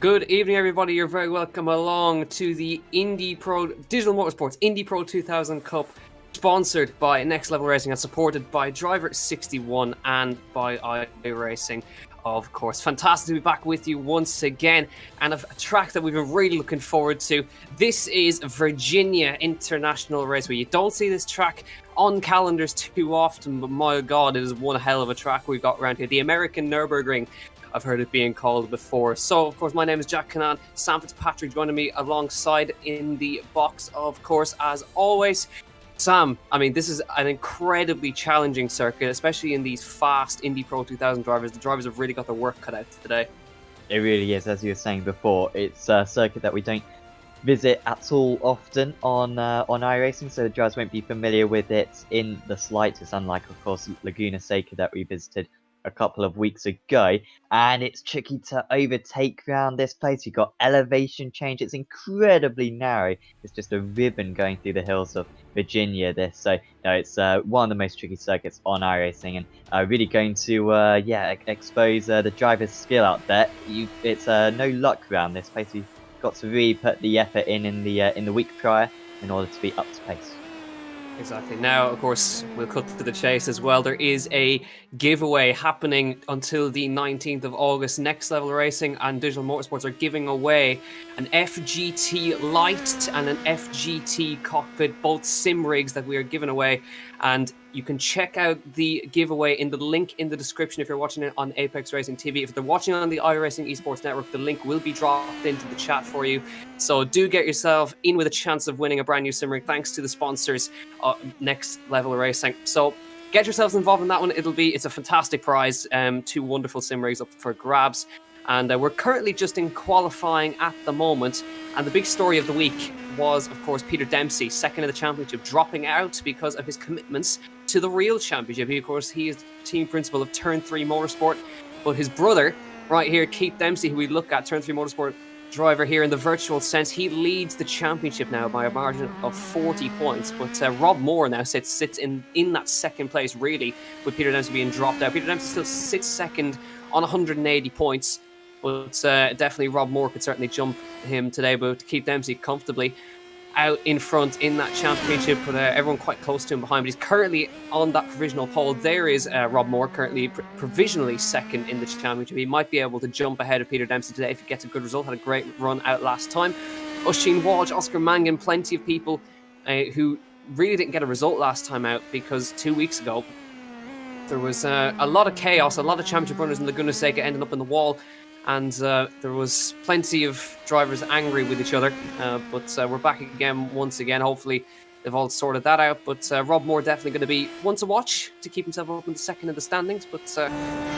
Good evening, everybody. You're very welcome along to the Digital-Motorsports Indy Pro 2000 Cup, sponsored by Next Level Racing and supported by Driver 61 and by iRacing, of course. Fantastic to be back with you once again, and a track that we've been really looking forward to. This is Virginia International Raceway. You don't see this track on calendars too often, but my God, it is one hell of a track we've got around here. The American Nürburgring. I've heard it being called before. So, of course, my name is Jack Cannan. Sam Fitzpatrick joining me alongside in the box, of course, as always. Sam, I mean, this is an incredibly challenging circuit, especially in these fast Indy Pro 2000 drivers. The drivers have really got their work cut out today. It really is, as you were saying before. It's a circuit that we don't visit at all often on iRacing, so the drivers won't be familiar with it in the slightest, unlike, of course, Laguna Seca that we visited a couple of weeks ago. And it's tricky to overtake around this place. You've got elevation change. It's incredibly narrow. It's just a ribbon going through the hills of Virginia. So it's one of the most tricky circuits on iRacing, and really going to expose the driver's skill out there. It's no luck around this place. You've got to really put the effort in the week prior in order to be up to pace. Exactly. Now, of course, we'll cut to the chase as well. There is a giveaway happening until the 19th of August. Next Level Racing and Digital-Motorsports are giving away an FGT Lite and an FGT Cockpit, both sim rigs that we are giving away. And you can check out the giveaway in the link in the description if you're watching it on Apex Racing TV. If they're watching on the iRacing Esports Network, the link will be dropped into the chat for you. So do get yourself in with a chance of winning a brand new sim rig thanks to the sponsors, Next Level Racing. So get yourselves involved in that one. It's a fantastic prize. Two wonderful sim rigs up for grabs. And we're currently just in qualifying at the moment. And the big story of the week was, of course, Peter Dempsey, second in the championship, dropping out because of his commitments to the real championship. Of course, he is team principal of Turn 3 Motorsport. But his brother, right here, Keith Dempsey, who we look at, Turn 3 Motorsport driver here in the virtual sense, he leads the championship now by a margin of 40 points. But Rob Moore now sits in that second place, really, with Peter Dempsey being dropped out. Peter Dempsey still sits second on 180 points. But definitely Rob Moore could certainly jump him today, but to keep Dempsey comfortably out in front in that championship, but everyone quite close to him behind. But he's currently on that provisional pole. There is Rob Moore, currently provisionally second in the championship. He might be able to jump ahead of Peter Dempsey today if he gets a good result. Had a great run out last time. Oisin Walsh, Oscar Mangan, plenty of people who really didn't get a result last time out because 2 weeks ago there was a lot of chaos, a lot of championship runners in Laguna Seca ending up in the wall. And there was plenty of drivers angry with each other. But we're back again once again. Hopefully they've all sorted that out. But Rob Moore definitely going to be one to watch to keep himself up in the second of the standings. But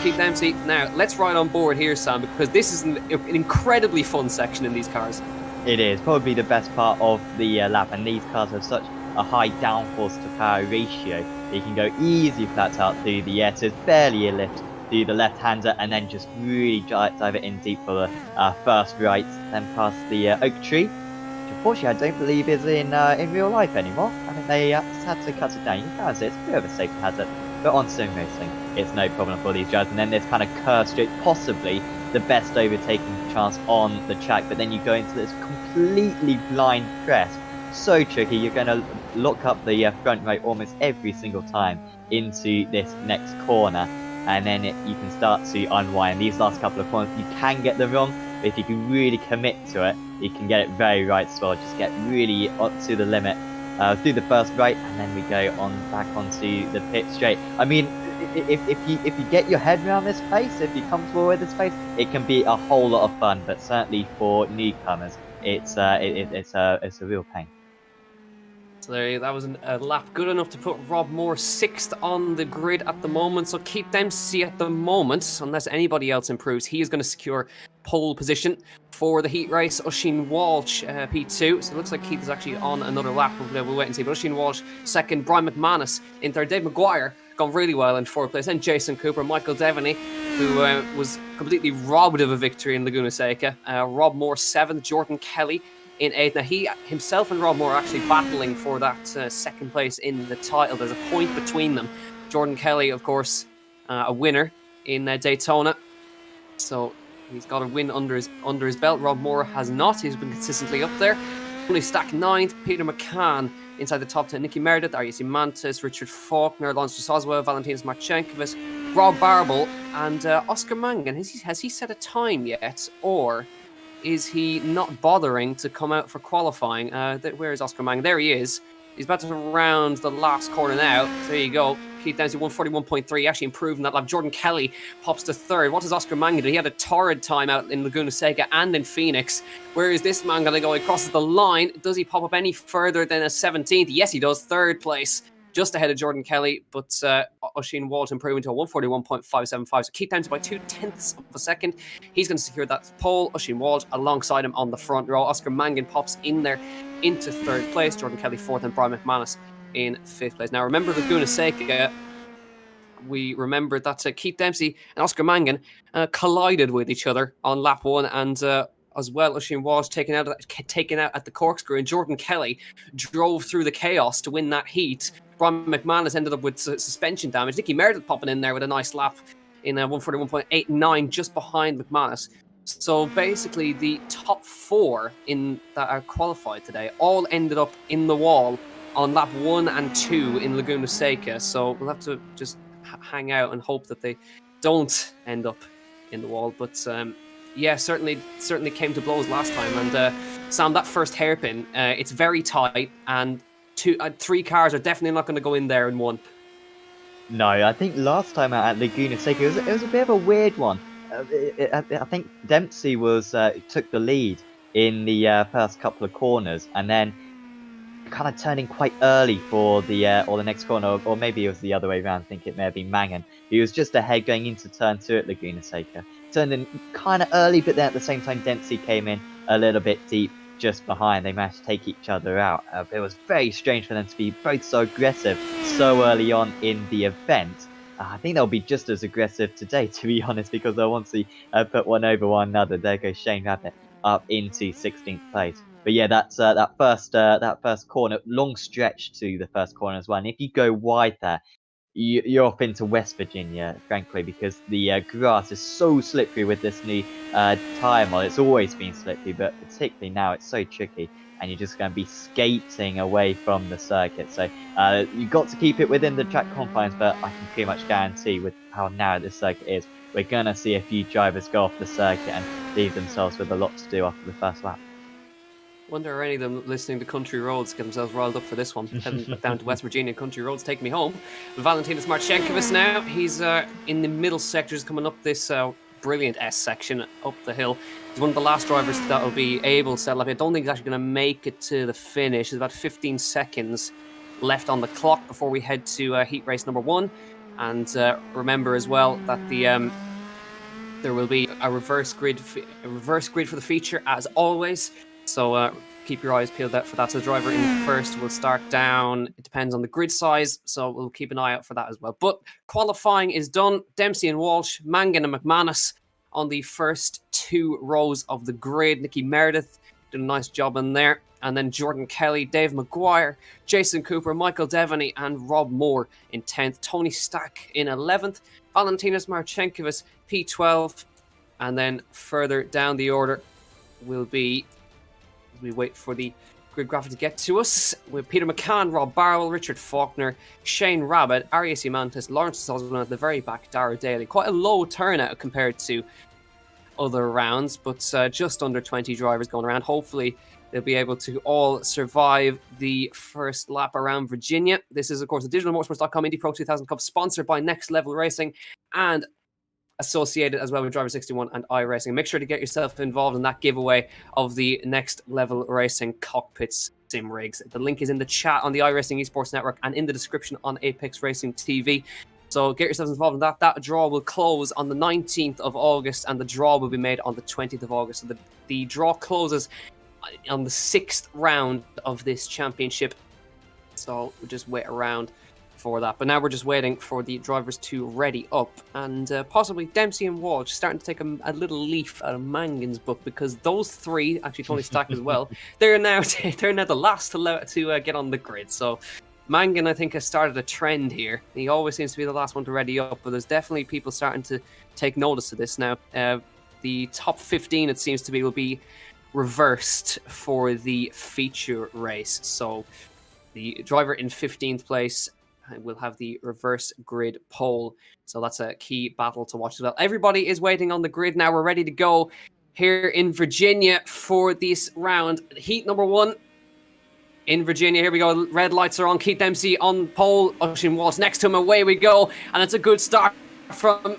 Keith Dempsey. Now, let's ride on board here, Sam, because this is an incredibly fun section in these cars. It is probably the best part of the lap. And these cars have such a high downforce to power ratio. You can go easy flat out through the air. So it's barely a lift to the left-hander, and then just really dive it in deep for the first right, then past the oak tree, which unfortunately I don't believe is in real life anymore. I think they just had to cut it down. You can see it's a bit of a safety hazard, but on sim racing, it's no problem for these drivers. And then this kind of curve straight, possibly the best overtaking chance on the track, but then you go into this completely blind crest. So tricky. You're going to lock up the front right almost every single time into this next corner. And then you can start to unwind. These last couple of corners, you can get them wrong, but if you can really commit to it, you can get it very right as well. Just get really up to the limit through the first right, and then we go on back onto the pit straight. I mean, if you get your head around this pace, if you're comfortable with this pace, it can be a whole lot of fun. But certainly for newcomers, it's a real pain. So that was a lap good enough to put Rob Moore 6th on the grid at the moment. So Keith Dempsey at the moment, unless anybody else improves, he is going to secure pole position for the heat race. Oisin Walsh, P2. So it looks like Keith is actually on another lap. We'll wait and see. But Oisin Walsh, second. Brian McManus in third. Dave Maguire gone really well in fourth place. And Jason Cooper, Michael Devaney, who was completely robbed of a victory in Laguna Seca. Rob Moore, 7th. Jordan Kelly in 8th. Now, he himself and Rob Moore are actually battling for that second place in the title. There's a point between them. Jordan Kelly, of course, a winner in Daytona. So He's got a win under his belt. Rob Moore has not. He's been consistently up there. Tony Stack 9th. Peter McCann inside the top 10. Nicky Meredith, Arias Mantis, Richard Faulkner, Lawrence Drosozwa, Valentinas Marchenkovic, Rob Barble, and Oscar Mangan. Has he set a time yet, or is he not bothering to come out for qualifying? Where is Oscar Mangan? There he is. He's about to round the last corner now. There you go. Keith Dempsey 141.3, actually improving that lap. Jordan Kelly pops to 3rd. What does Oscar Mangan do? He had a torrid time out in Laguna Seca and in Phoenix. Where is this man going to go? He crosses the line. Does he pop up any further than a 17th? Yes, he does. 3rd place. Just ahead of Jordan Kelly, but Oisin Walsh improving to a 141.575. So Keith Dempsey by 0.2 of a second. He's going to secure that pole. Oisin Walsh alongside him on the front row. Oscar Mangan pops in there into 3rd place. Jordan Kelly 4th and Brian McManus in 5th place. Now remember Laguna Seca, we remember that Keith Dempsey and Oscar Mangan collided with each other on lap 1, and as well, Oisin Walsh taken out at the corkscrew, and Jordan Kelly drove through the chaos to win that heat. Brian McManus ended up with suspension damage. Nicky Meredith popping in there with a nice lap in 141.89, just behind McManus. So basically, the top 4 that are qualified today all ended up in the wall on lap 1 and 2 in Laguna Seca. So we'll have to just hang out and hope that they don't end up in the wall. But yeah, certainly came to blows last time. And Sam, that first hairpin, it's very tight, and 3 cars are definitely not going to go in there in one. No, I think last time out at Laguna Seca, it was a bit of a weird one. I think Dempsey took the lead in the first couple of corners, and then kind of turning quite early for the next corner, or maybe it was the other way around. I think it may have been Mangan. He was just ahead going into turn 2 at Laguna Seca. Turned in kind of early, but then at the same time Dempsey came in a little bit deep just behind. They managed to take each other out. It was very strange for them to be both so aggressive so early on in the event. I think they'll be just as aggressive today, to be honest, because they'll want to put one over one another. There goes Shane Rabbit up into 16th place. But yeah, that's that first corner, long stretch to the first corner as well. And if you go wide there, you're off into West Virginia, frankly, because the grass is so slippery with this new tyre model. It's always been slippery, but particularly now it's so tricky, and you're just going to be skating away from the circuit. So you've got to keep it within the track confines, but I can pretty much guarantee with how narrow this circuit is, we're going to see a few drivers go off the circuit and leave themselves with a lot to do after the first lap. Wonder are any of them listening to Country Roads get themselves riled up for this one. Heading down to West Virginia, Country Roads, take me home. Valentinas Marchenkovic now. He's in the middle sectors coming up this brilliant S section up the hill. He's one of the last drivers that will be able to settle up. I don't think he's actually going to make it to the finish. There's about 15 seconds left on the clock before we head to heat race number 1. And remember as well that there will be a reverse grid for the feature as always. So keep your eyes peeled out for that. So the driver in first will start down. It depends on the grid size, so we'll keep an eye out for that as well. But qualifying is done. Dempsey and Walsh, Mangan and McManus on the first 2 rows of the grid. Nicky Meredith did a nice job in there. And then Jordan Kelly, Dave Maguire, Jason Cooper, Michael Devaney, and Rob Moore in 10th. Tony Stack in 11th. Valentinas Marchenkovic, P12. And then further down the order will be, we wait for the grid graphic to get to us, with Peter McCann, Rob Barwell, Richard Faulkner, Shane Rabbit, Arias Mantis, Lawrence Drosozwa at the very back, Dara Daly. Quite a low turnout compared to other rounds, but just under 20 drivers going around. Hopefully they'll be able to all survive the first lap around Virginia. This is, of course, the Digital-Motorsports.com Indy Pro 2000 Cup, sponsored by Next Level Racing and associated as well with Driver 61 and iRacing. Make sure to get yourself involved in that giveaway of the Next Level Racing cockpits sim rigs. The link is in the chat on the iRacing Esports Network and in the description on Apex Racing TV. So get yourselves involved in that. That draw will close on the 19th of August, and the draw will be made on the 20th of August. So the draw closes on the 6th round of this championship. So we'll just wait around for that. But now we're just waiting for the drivers to ready up, and possibly Dempsey and Walsh starting to take a little leaf out of Mangan's book, because those 3, actually Tony Stack as well, they're now the last to get on the grid. So Mangan, I think, has started a trend here. He always seems to be the last one to ready up, but there's definitely people starting to take notice of this now. the top 15, it seems to be, will be reversed for the feature race. So the driver in 15th place will have the reverse grid pole. So that's a key battle to watch as well. Everybody is waiting on the grid now. We're ready to go here in Virginia for this round. Heat number 1 in Virginia. Here we go. Red lights are on. Keith Dempsey on pole. Oisin Walsh next to him. Away we go. And it's a good start from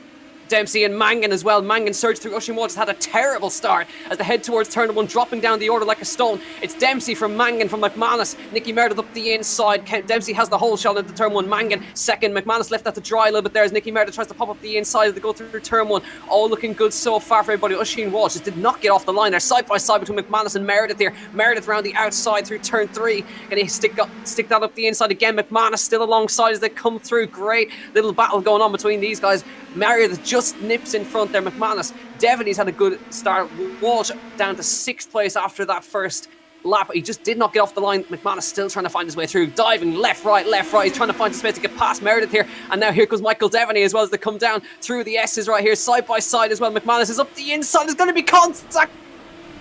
Dempsey and Mangan as well. Mangan surged through. Oisin Walsh has had a terrible start as they head towards turn 1, dropping down the order like a stone. It's Dempsey from Mangan from McManus. Nicky Meredith up the inside. Dempsey has the whole shot into turn 1. Mangan second. McManus left that to dry a little bit there as Nicky Meredith tries to pop up the inside as they go through turn 1. All looking good so far for everybody. Oisin Walsh just did not get off the line there. Side by side between McManus and Meredith here. Meredith round the outside through turn 3. Can he stick that up the inside again? McManus still alongside as they come through. Great little battle going on between these guys. Meredith just nips in front there. McManus. Devaney's had a good start. Walsh down to 6th place after that first lap. He just did not get off the line. McManus still trying to find his way through. Diving left, right. He's trying to find his space to get past Meredith here. And now here comes Michael Devaney as well as they come down through the S's right here, side by side as well. McManus is up the inside. There's going to be contact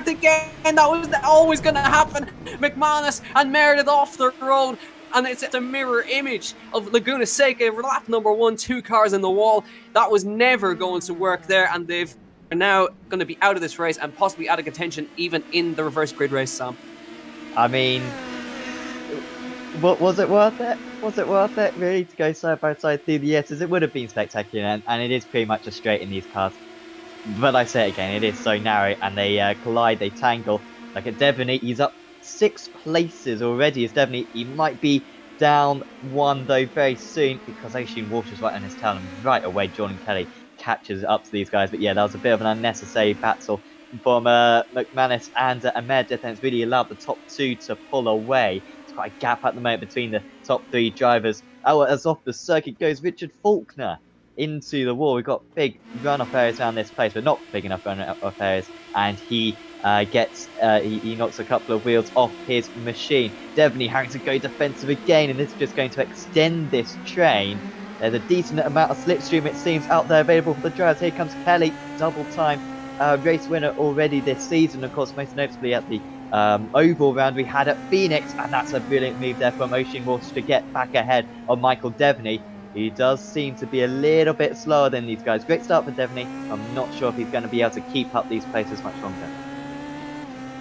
again. That was always going to happen. McManus and Meredith off the road. And it's a mirror image of Laguna Seca, lap number 1, 2 cars in the wall. That was never going to work there, and they've are now going to be out of this race and possibly out of contention even in the reverse grid race, Sam. I mean, was it worth it? Was it worth it, really, to go side by side through the S's? It would have been spectacular, and it is pretty much a straight in these cars. But I say it again, it is so narrow, and they collide, they tangle. Like at Devaney, he's up 6 places already as Devaney. He might be down 1 though very soon because Oisin Walsh is right on his tail, and right away Jordan Kelly catches up to these guys. But yeah, that was a bit of an unnecessary battle from McManus and Meredith, and it's really allowed the top 2 to pull away. It's quite a gap at the moment between the top 3 drivers. Oh, as off the circuit goes Richard Faulkner into the wall. We've got big runoff areas around this place, but not big enough runoff areas, and he he knocks a couple of wheels off his machine. Devaney having to go defensive again, and this is just going to extend this train. There's a decent amount of slipstream, it seems, out there available for the drivers. Here comes Kelly, double time race winner already this season. Of course, most notably at the oval round we had at Phoenix, and that's a brilliant move there from Oisin Walsh to get back ahead of Michael Devaney. He does seem to be a little bit slower than these guys. Great start for Devaney. I'm not sure if he's going to be able to keep up these places much longer.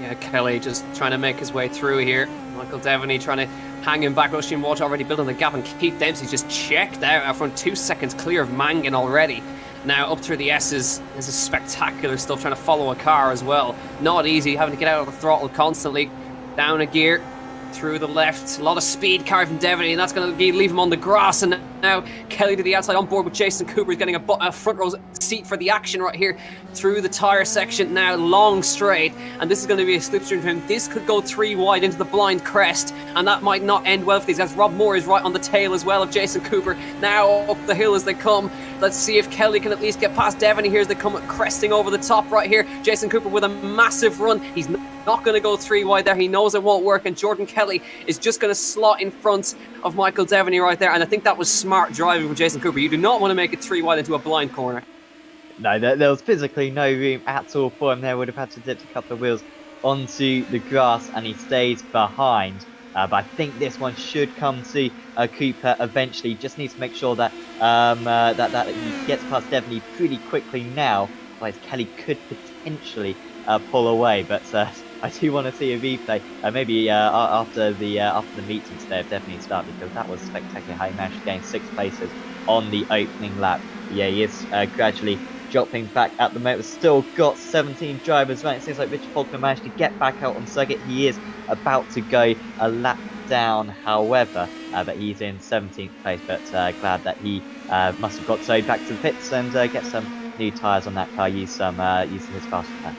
Yeah, Kelly just trying to make his way through here. Michael Devaney trying to hang him back. Oisin Walsh already building the gap, and Keith Dempsey's just checked out front, 2 seconds clear of Mangan already. Now up through the S's, this is spectacular stuff, trying to follow a car as well. Not easy, having to get out of the throttle constantly. Down a gear, through the left, a lot of speed car from Devaney, and that's going to leave him on the grass. And now Kelly to the outside on board with Jason Cooper. He's getting a front row seat for the action right here through the tyre section. Now long straight, and this is going to be a slipstream for him. This could go 3 wide into the blind crest, and that might not end well for these guys. Rob Moore is right on the tail as well of Jason Cooper. Now up the hill as they come. Let's see if Kelly can at least get past Devaney here as they come cresting over the top right here. Jason Cooper with a massive run. He's not going to go 3 wide there. He knows it won't work, and Jordan Kelly is just going to slot in front of Michael Devaney right there, and I think that was smart driving from Jason Cooper. You do not want to make it 3 wide into a blind corner. No, there was physically no room at all for him there. Would have had to dip a couple of wheels onto the grass, and he stays behind. But I think this one should come to Cooper eventually. Just needs to make sure that that he gets past Devaney pretty quickly now. Otherwise, Kelly could potentially pull away. But I do want to see a replay, maybe after the meeting today of Devaney's start, because that was spectacular how he managed to gain 6 places on the opening lap. Yeah, he is gradually dropping back at the moment. We've still got 17 drivers running. It seems like Richard Faulkner managed to get back out on circuit. He is about to go a lap down, however, but he's in 17th place. But glad that he must have got towed back to the pits and get some new tyres on that car. Use his fast repair.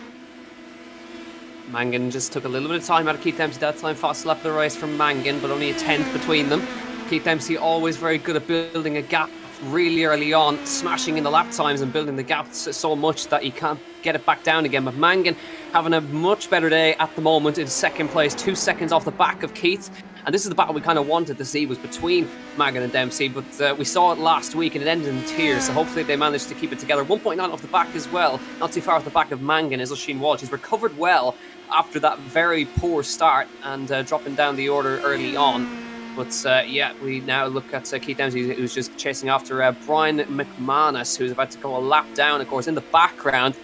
Mangan just took a little bit of time out of Keith Dempsey that time. Fast lap of the race from Mangan, but only a 10th between them. Keith Dempsey always very good at building a gap really early on, smashing in the lap times and building the gap so much that he can't get it back down again. But Mangan having a much better day at the moment in second place, 2 seconds off the back of Keith. And this is the battle we kind of wanted to see, was between Mangan and Dempsey, but we saw it last week and it ended in tears, so hopefully they managed to keep it together. 1.9 off the back as well, not too far off the back of Mangan is Oisin Walsh. He's recovered well after that very poor start and dropping down the order early on. But yeah, we now look at Keith Dempsey, who's just chasing after Brian McManus, who's about to go a lap down, of course, in the background.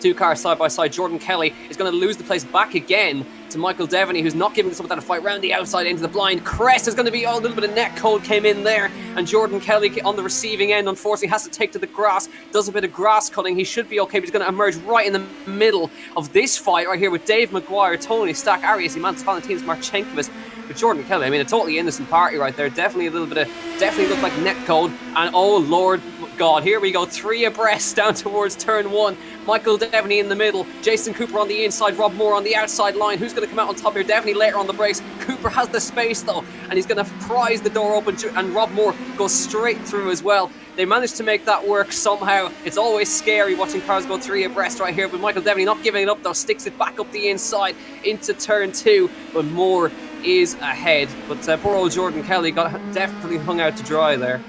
2 cars side by side. Jordan Kelly is going to lose the place back again to Michael Devaney, who's not giving someone that a fight round the outside into the blind. Crest is going to be a little bit of net code came in there, and Jordan Kelly on the receiving end, unfortunately, has to take to the grass. Does a bit of grass cutting. He should be okay, but he's going to emerge right in the middle of this fight right here with Dave McGuire, Tony Stack, Arias Imantas, Valentinos Marchenkovic. But Jordan Kelly, I mean, a totally innocent party right there. Definitely definitely looked like net code. And oh Lord God, here we go, 3 abreast down towards turn 1. Michael Devaney in the middle, Jason Cooper on the inside, Rob Moore on the outside line. Who's going to come out on top here? Devaney later on the brakes. Cooper has the space though, and he's going to prise the door open, and Rob Moore goes straight through as well. They managed to make that work somehow. It's always scary watching cars go 3 abreast right here, but Michael Devaney not giving it up though, sticks it back up the inside into turn 2, but Moore is ahead. But poor old Jordan Kelly got definitely hung out to dry there.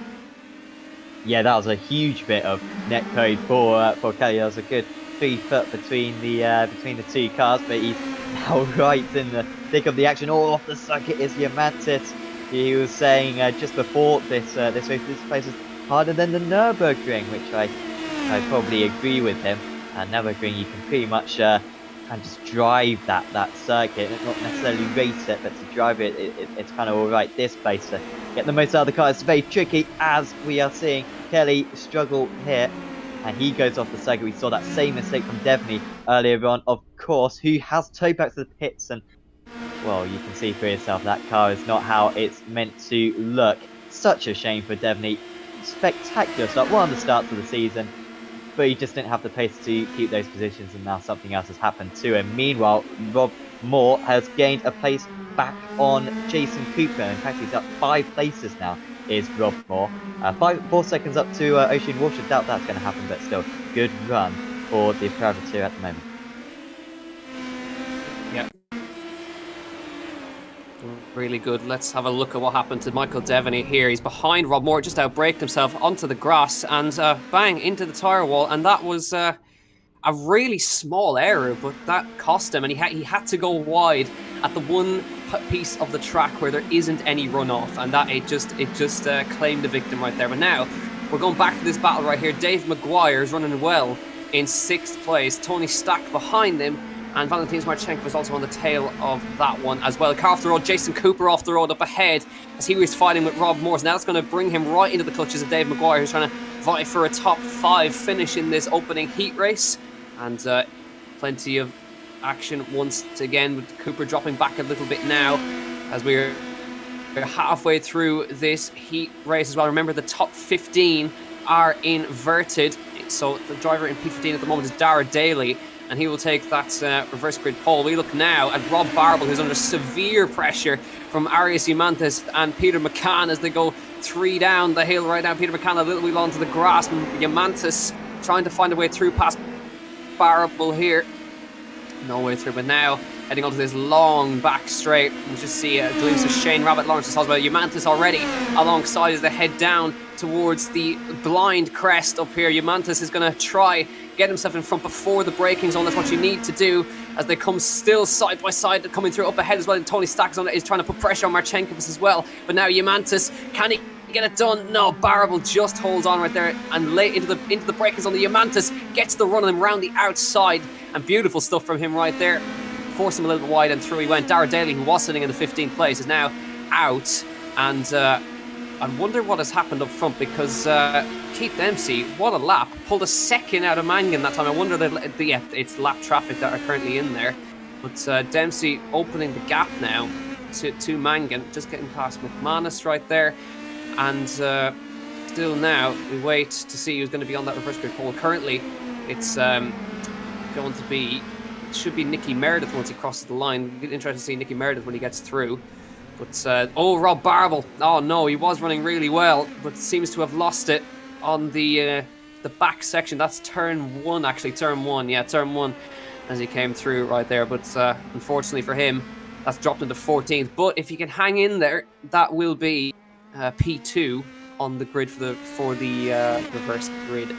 Yeah, that was a huge bit of net code for Kelly. There was a good 3 foot between the 2 cars, but he's now right in the thick of the action. All off the circuit is Diamantis. He was saying just before this race, this place is harder than the Nürburgring, which I probably agree with him. Nürburgring, you can pretty much and just drive that circuit, not necessarily race it, but to drive it, it's kind of alright. This place to get the most out of the car is very tricky, as we are seeing Kelly struggle here, and he goes off the circuit. We saw that same mistake from Devaney earlier on, of course, who has towed back to the pits, and well, you can see for yourself that car is not how it's meant to look. Such a shame for Devaney. Spectacular start, one of the starts of the season, but he just didn't have the pace to keep those positions, and now something else has happened to him. Meanwhile, Rob Moore has gained a place back on Jason Cooper. In fact, he's up 5 places now, is Rob Moore. 4 seconds up to Oisin Walsh. I doubt that's going to happen, but still, good run for the privateer at the moment. Yeah. Really good. Let's have a look at what happened to Michael Devaney here. He's behind Rob Moore, just outbraked himself onto the grass and bang into the tyre wall. And that was a really small error, but that cost him. And he had to go wide at the one piece of the track where there isn't any runoff, and that it just claimed the victim right there. But now we're going back to this battle right here. Dave McGuire is running well in 6th place. Tony Stack behind him. And Valentinos Marchenkovic was also on the tail of that one as well. Car off the road, Jason Cooper off the road up ahead as he was fighting with Rob Moore. Now that's going to bring him right into the clutches of Dave McGuire, who's trying to vie for a top 5 finish in this opening heat race. And plenty of action once again, with Cooper dropping back a little bit now as we're halfway through this heat race as well. Remember, the top 15 are inverted. So the driver in P15 at the moment is Dara Daly, and he will take that reverse grid pole. We look now at Rob Barble, who's under severe pressure from Arias Imantas and Peter McCann as they go 3 down the hill right now. Peter McCann a little wheel onto the grass, and Imantas trying to find a way through past Barble here. No way through, but now heading onto this long back straight. We just see a glimpse of Shane Rabbit, Lawrence Hoswell, Imantas already alongside as they head down towards the blind crest up here. Imantas is going to try get himself in front before the braking zone. That's what you need to do as they come still side by side, coming through up ahead as well. And Tony Stack is trying to put pressure on Marchenkovic as well. But now Imantas, can he get it done? No, Barable just holds on right there and late into the braking zone. The Imantas gets the run on him round the outside, and beautiful stuff from him right there. Forced him a little bit wide and through he went. Dara Daly, who was sitting in the 15th place, is now out, and I wonder what has happened up front, because Keith Dempsey, what a lap, pulled a second out of Mangan that time. I wonder that it's lap traffic that are currently in there, but Dempsey opening the gap now to Mangan, just getting past McManus right there, and still now we wait to see who's going to be on that reverse grid pole. Currently it's going to be, it should be Nicky Meredith once he crosses the line. It'll be interesting to see Nicky Meredith when he gets through. But, oh, Rob Barble. Oh, no, he was running really well, but seems to have lost it on the back section. That's turn 1, actually. Turn 1, yeah, turn 1 as he came through right there. But unfortunately for him, that's dropped into 14th. But if he can hang in there, that will be P2 on the grid for the reverse grid.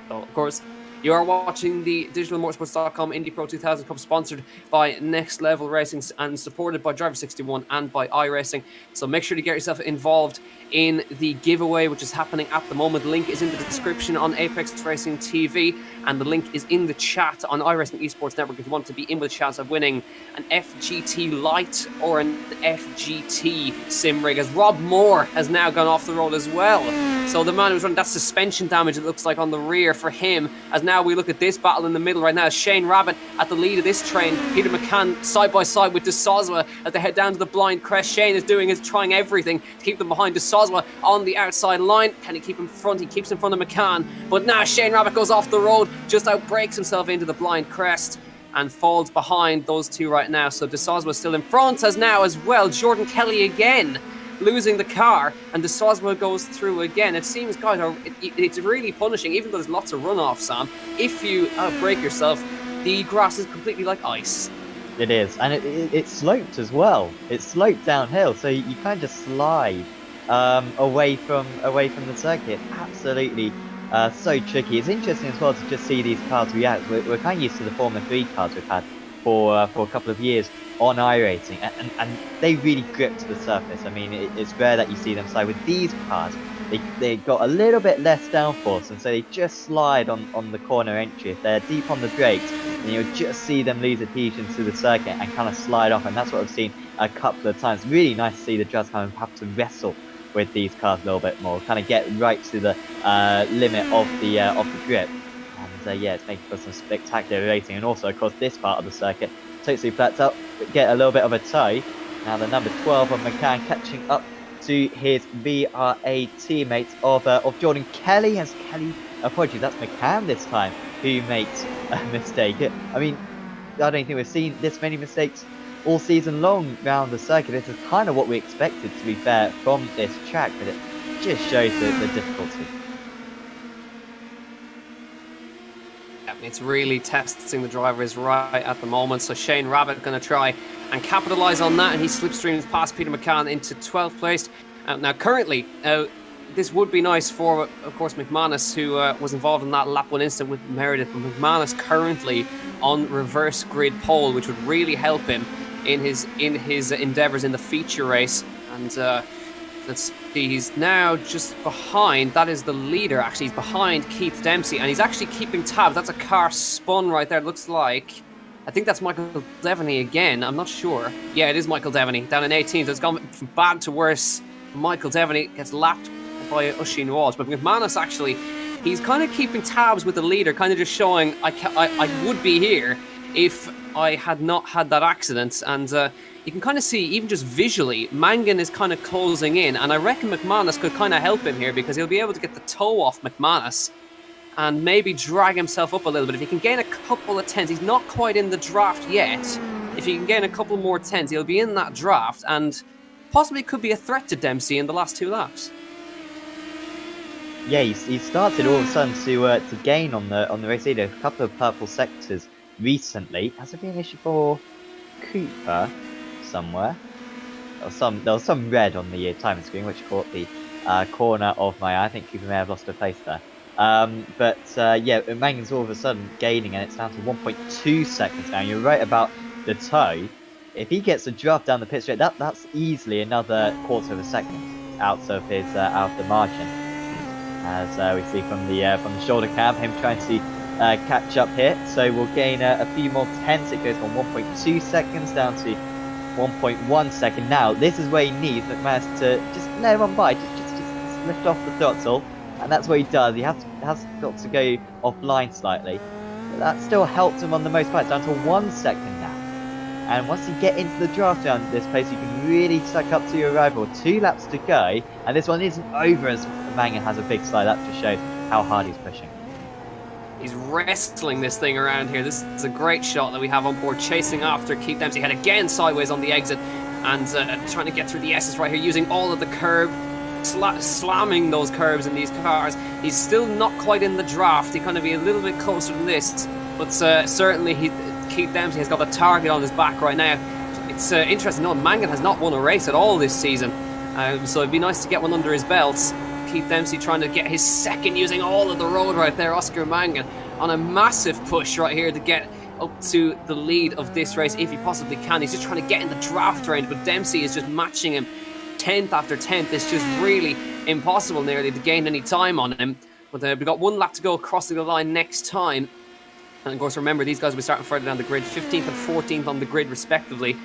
So, of course, you are watching the Digital-Motorsports.com Indy Pro 2000 Cup, sponsored by Next Level Racing and supported by Driver 61 and by iRacing. So make sure to get yourself involved in the giveaway, which is happening at the moment. The link is in the description on Apex Racing TV, and the link is in the chat on iRacing Esports Network if you want to be in with a chance of winning an FGT Lite or an FGT sim rig, as Rob Moore has now gone off the road as well. So the man who's running that suspension damage, it looks like, on the rear for him. As now we look at this battle in the middle right now. Shane Rabbit at the lead of this train. Peter McCann side by side with De Soswa as they head down to the blind crest. Shane is trying everything to keep them behind De Soswa on the outside line. Can he keep him front? He keeps in front of McCann. But now Shane Rabbit goes off the road, just outbreaks himself into the blind crest and falls behind those two right now. So De Soswa still in front as now as well. Jordan Kelly again losing the car, and De Soswa goes through again. It seems, guys, it's really punishing, even though there's lots of runoff, Sam. If you break yourself, the grass is completely like ice. It is, and it's sloped as well. It's sloped downhill, so you kind of slide away from the circuit. Absolutely so tricky. It's interesting as well to just see these cars react. We're kind of used to the Formula 3 cars we've had for a couple of years on iRacing, and they really grip to the surface. I mean, it's rare that you see them slide. With these cars, they got a little bit less downforce, and so they just slide on the corner entry. If they're deep on the brakes, then you'll just see them lose adhesion to the circuit and kind of slide off, and that's what I've seen a couple of times. Really nice to see the drivers kind of have to wrestle with these cars a little bit more, kind of get right to the limit of the grip. And yeah, it's making for some spectacular racing. And also, of course, this part of the circuit totally flat up, but get a little bit of a tow. Now the number 12 of McCann catching up to his VRA teammates of Jordan Kelly. As Kelly, apologies, that's McCann this time who makes a mistake. I mean, I don't think we've seen this many mistakes all season long around the circuit. This is kind of what we expected, to be fair, from this track, but it just shows the difficulty. It's really testing the drivers right at the moment. So Shane Rabbit going to try and capitalise on that, and he slipstreams past Peter McCann into 12th place. Now, currently, this would be nice for, of course, McManus, who was involved in that lap 1 incident with Meredith. But McManus currently on reverse grid pole, which would really help him in his endeavours in the feature race. And let's see, he's now just behind. That is the leader, actually. He's behind Keith Dempsey, and he's actually keeping tabs. That's a car spun right there, it looks like. I think that's Michael Devaney again. I'm not sure. Yeah, it is Michael Devaney, down in 18th. It's gone from bad to worse. Michael Devaney gets lapped by Oisin Walsh. But McManus, actually, he's kind of keeping tabs with the leader, kind of just showing I would be here if I had not had that accident. And you can kind of see, even just visually, Mangan is kind of closing in, and I reckon McManus could kind of help him here, because he'll be able to get the toe off McManus and maybe drag himself up a little bit. If he can gain a couple of tenths, he's not quite in the draft yet. If he can gain a couple more tenths, he'll be in that draft and possibly could be a threat to Dempsey in the last 2 laps. Yeah, he started all of a sudden to gain on the race leader. A couple of purple sectors recently. Has there been an issue for Cooper somewhere? There was some red on the timing screen which caught the corner of my eye. I think Cooper may have lost a place there. But yeah, Mangan's all of a sudden gaining, and it's down to 1.2 seconds now. You're right about the toe. If he gets a draft down the pit straight, that's easily another quarter of a second out of the margin. As we see from the shoulder cam, him trying to catch up here. So we'll gain a few more tenths. It goes from 1.2 seconds down to 1.1 second. Now this is where he needs McManus to just let him on by, just lift off the throttle. And that's what he does. He has got to go offline slightly. But that still helps him on the most part. It's down to 1 second now. And once you get into the draft around this place, you can really suck up to your rival. 2 laps to go. And this one isn't over, as Mangan has a big slide. That just shows how hard he's pushing. He's wrestling this thing around here. This is a great shot that we have on board, chasing after Keith Dempsey. Head again sideways on the exit. and trying to get through the S's right here, using all of the curb, slamming those curbs in these cars. He's still not quite in the draft. He kind of be a little bit closer than this, but certainly Keith Dempsey has got a target on his back right now. It's interesting to know Mangan has not won a race at all this season, so it'd be nice to get one under his belts. Keith Dempsey trying to get his second using all of the road right there. Oscar Mangan on a massive push right here to get up to the lead of this race if he possibly can. He's just trying to get in the draft range, but Dempsey is just matching him 10th after 10th. It's just really impossible nearly to gain any time on him. But we've got one lap to go crossing the line next time. And of course, remember, these guys will be starting further down the grid, 15th and 14th on the grid respectively.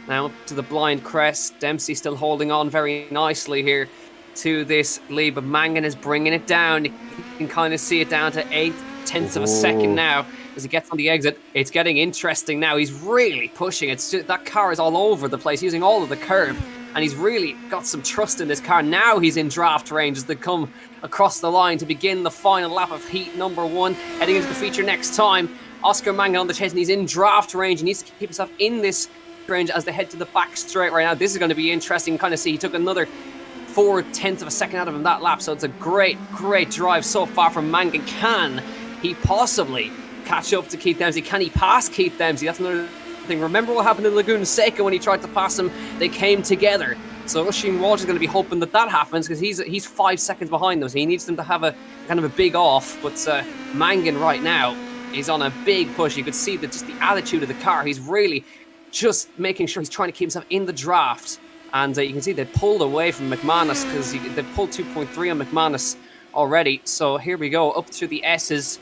Now up to the blind crest. Dempsey still holding on very nicely here to this lead, but Mangan is bringing it down. You can kind of see it down to 8/10 of a second now as he gets on the exit. It's getting interesting now. He's really pushing. It's just, that car is all over the place, using all of the curb, and he's really got some trust in this car. Now he's in draft range as they come across the line to begin the final lap of heat number 1, heading into the feature next time. Oscar Mangan on the chase, and he's in draft range. He needs to keep himself in this range as they head to the back straight right now. This is going to be interesting. Kind of see he took another 4/10 of a second out of him that lap, so it's a great drive so far from Mangan. Can he possibly catch up to Keith Dempsey? Can he pass Keith Dempsey? That's another thing. Remember what happened in Laguna Seca when he tried to pass him? They came together. So Oisin Walsh is going to be hoping that happens, because he's 5 seconds behind them, so he needs them to have a kind of a big off. But Mangan right now is on a big push. You could see that just the attitude of the car. He's really just making sure he's trying to keep himself in the draft. And you can see they pulled away from McManus, because they pulled 2.3 on McManus already. So here we go, up through the S's.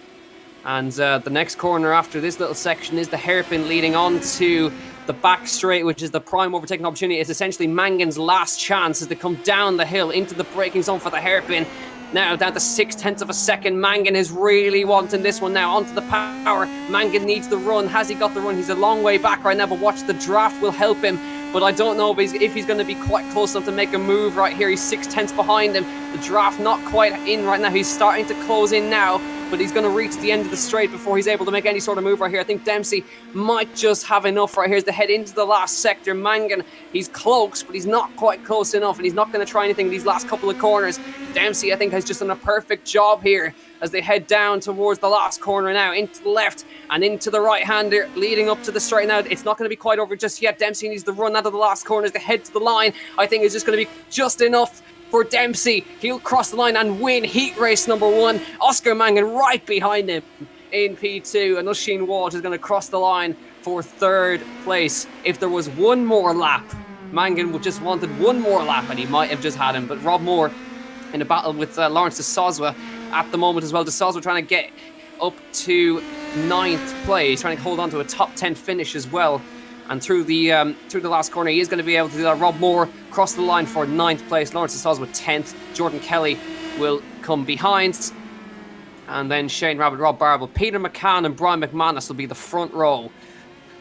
And the next corner after this little section is the hairpin leading on to the back straight, which is the prime overtaking opportunity. It's essentially Mangan's last chance as they come down the hill into the braking zone for the hairpin. Now down to 6/10 of a second. Mangan is really wanting this one now. Onto the power. Mangan needs the run. Has he got the run? He's a long way back right now, but watch, the draft will help him. But I don't know if he's going to be quite close enough to make a move right here. He's 6/10 behind him. The draft not quite in right now. He's starting to close in now, but he's going to reach the end of the straight before he's able to make any sort of move right here. I think Dempsey might just have enough right here as they head into the last sector. Mangan, he's close, but he's not quite close enough, and he's not going to try anything in these last couple of corners. Dempsey, I think, has just done a perfect job here as they head down towards the last corner now, into the left and into the right hander, leading up to the straight now. It's not going to be quite over just yet. Dempsey needs to run out of the last corner as they head to the line. I think it's just going to be just enough for Dempsey. He'll cross the line and win heat race number 1. Oscar Mangan right behind him in P2, and Oisin Walsh is going to cross the line for 3rd place. If there was one more lap, Mangan would just wanted one more lap, and he might have just had him. But Rob Moore in a battle with Lawrence de Soswa at the moment as well. De Soswa trying to get up to 9th place, trying to hold on to a top 10 finish as well. And through the last corner, he is going to be able to do that. Rob Moore cross the line for 9th place. Lawrence de Soswa 10th. Jordan Kelly will come behind. And then Shane Rabbit, Rob Barble, Peter McCann and Brian McManus will be the front row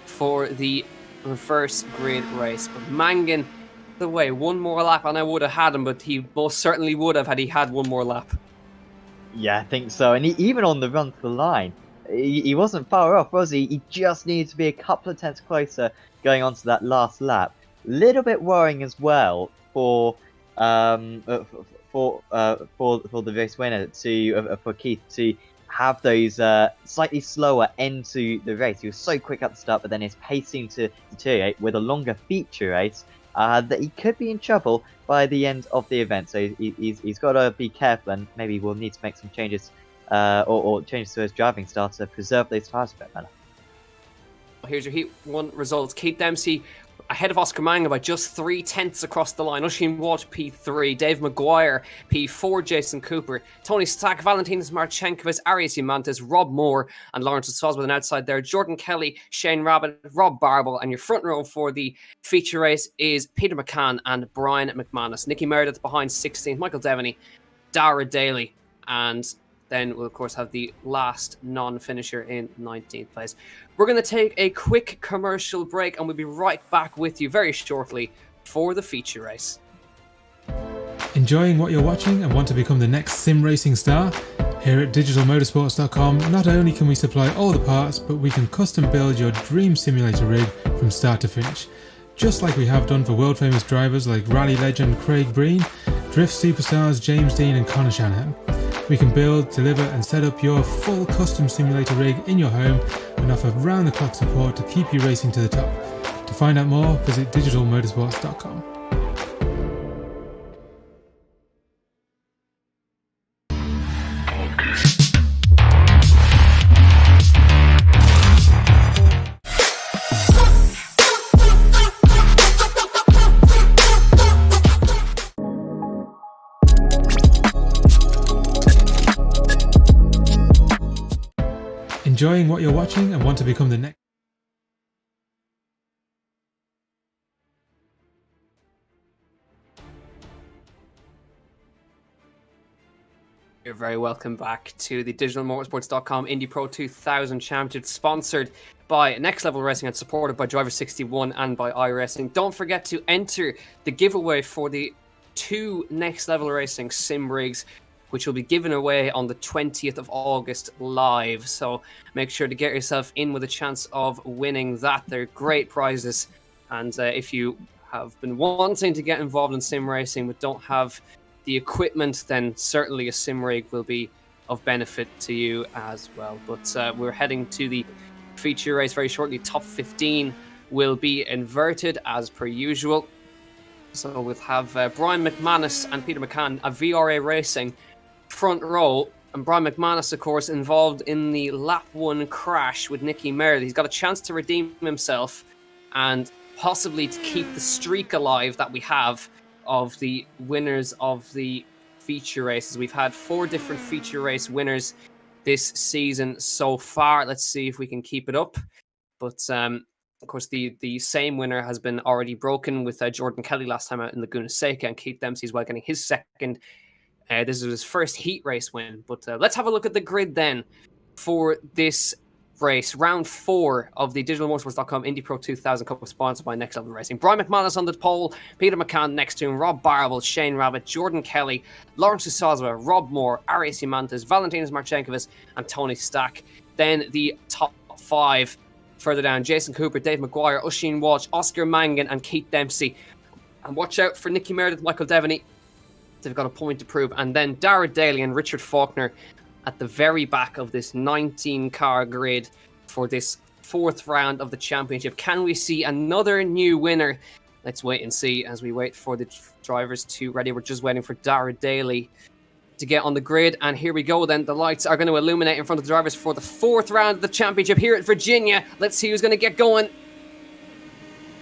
for the reverse grid race. But Mangan, the way, one more lap, and I would have had him, but he most certainly would have had he had one more lap. Yeah, I think so. And even on the run to the line, he wasn't far off, was he? He just needed to be a couple of tenths closer going on to that last lap. Little bit worrying as well for the race winner for Keith to have those slightly slower end to the race. He was so quick at the start, but then his pace seemed to deteriorate with a longer feature race. That he could be in trouble by the end of the event. So he's got to be careful, and maybe we'll need to make some changes or changes to his driving style to preserve those tires a bit better. Here's your Heat 1 results. Keith Dempsey ahead of Oscar Mangan by just 3/10 across the line. Oisin Walsh P3, Dave Maguire P4, Jason Cooper, Tony Stack, Valentinas Marchenkovas, Arias Yamantes, Rob Moore and Lawrence de Soswa with an outside there. Jordan Kelly, Shane Rabbit, Rob Barble, and your front row for the feature race is Peter McCann and Brian McManus. Nicky Meredith behind 16th, Michael Devaney, Dara Daly, and then we'll, of course, have the last non-finisher in 19th place. We're going to take a quick commercial break, and we'll be right back with you very shortly for the feature race. Enjoying what you're watching and want to become the next sim racing star? Here at Digital-Motorsports.com, not only can we supply all the parts, but we can custom build your dream simulator rig from start to finish. just like we have done for world famous drivers like rally legend Craig Breen, drift superstars James Dean and Conor Shanahan. We can build, deliver and set up your full custom simulator rig in your home and offer round-the-clock support to keep you racing to the top. To find out more, visit Digital-Motorsports.com. Enjoying what you're watching and want to become the next? You're very welcome back to the Digital-Motorsports.com Indy Pro 2000 Championship, sponsored by Next Level Racing and supported by Driver 61 and by iRacing. Don't forget to enter the giveaway for the 2 Next Level Racing sim rigs, which will be given away on the 20th of August live. So make sure to get yourself in with a chance of winning that. They're great prizes. And if you have been wanting to get involved in sim racing but don't have the equipment, then certainly a sim rig will be of benefit to you as well. But we're heading to the feature race very shortly. Top 15 will be inverted as per usual. So we'll have Brian McManus and Peter McCann of VRA Racing front row, and Brian McManus, of course, involved in the lap 1 crash with Nicky Meredith. He's got a chance to redeem himself and possibly to keep the streak alive that we have of the winners of the feature races. We've had 4 different feature race winners this season so far. Let's see if we can keep it up. But of course, the same winner has been already broken with Jordan Kelly last time out in Laguna Seca, and Keith Dempsey as well getting his second. This is his first heat race win. But let's have a look at the grid then for this race. Round 4 of the Digital-Motorsports.com Indy Pro 2000 Cup, sponsored by Next Level Racing. Brian McManus on the pole, Peter McCann next to him, Rob Barble, Shane Rabbit, Jordan Kelly, Lawrence Susazwa, Rob Moore, Arias Yamantas, Valentinas Marchenkovic, and Tony Stack. Then the top 5 further down: Jason Cooper, Dave McGuire, Oisin Walsh, Oscar Mangan, and Keith Dempsey. And watch out for Nicky Meredith, Michael Devaney. They've got a point to prove. And then Dara Daly and Richard Faulkner at the very back of this 19-car grid for this 4th round of the championship. Can we see another new winner? Let's wait and see as we wait for the drivers to ready. We're just waiting for Dara Daly to get on the grid. And here we go then. The lights are going to illuminate in front of the drivers for the 4th round of the championship here at Virginia. Let's see who's going to get going.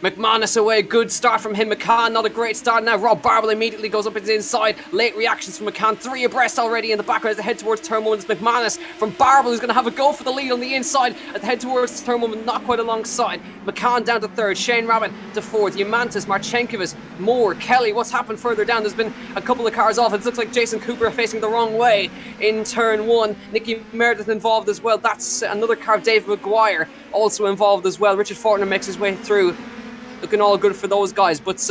McManus away, good start from him. McCann, not a great start now. Rob Barble immediately goes up into the inside. Late reactions from McCann, 3 abreast already in the background as they head towards turn 1. It's McManus from Barble who's going to have a go for the lead on the inside as they head towards turn 1, but not quite alongside. McCann down to 3rd, Shane Rabbit to 4th, Yamantas, Marchenkovic, Moore, Kelly. What's happened further down? There's been a couple of cars off. It looks like Jason Cooper facing the wrong way in turn 1. Nicky Meredith involved as well. That's another car. Dave McGuire also involved as well. Richard Faulkner makes his way through. Looking all good for those guys, but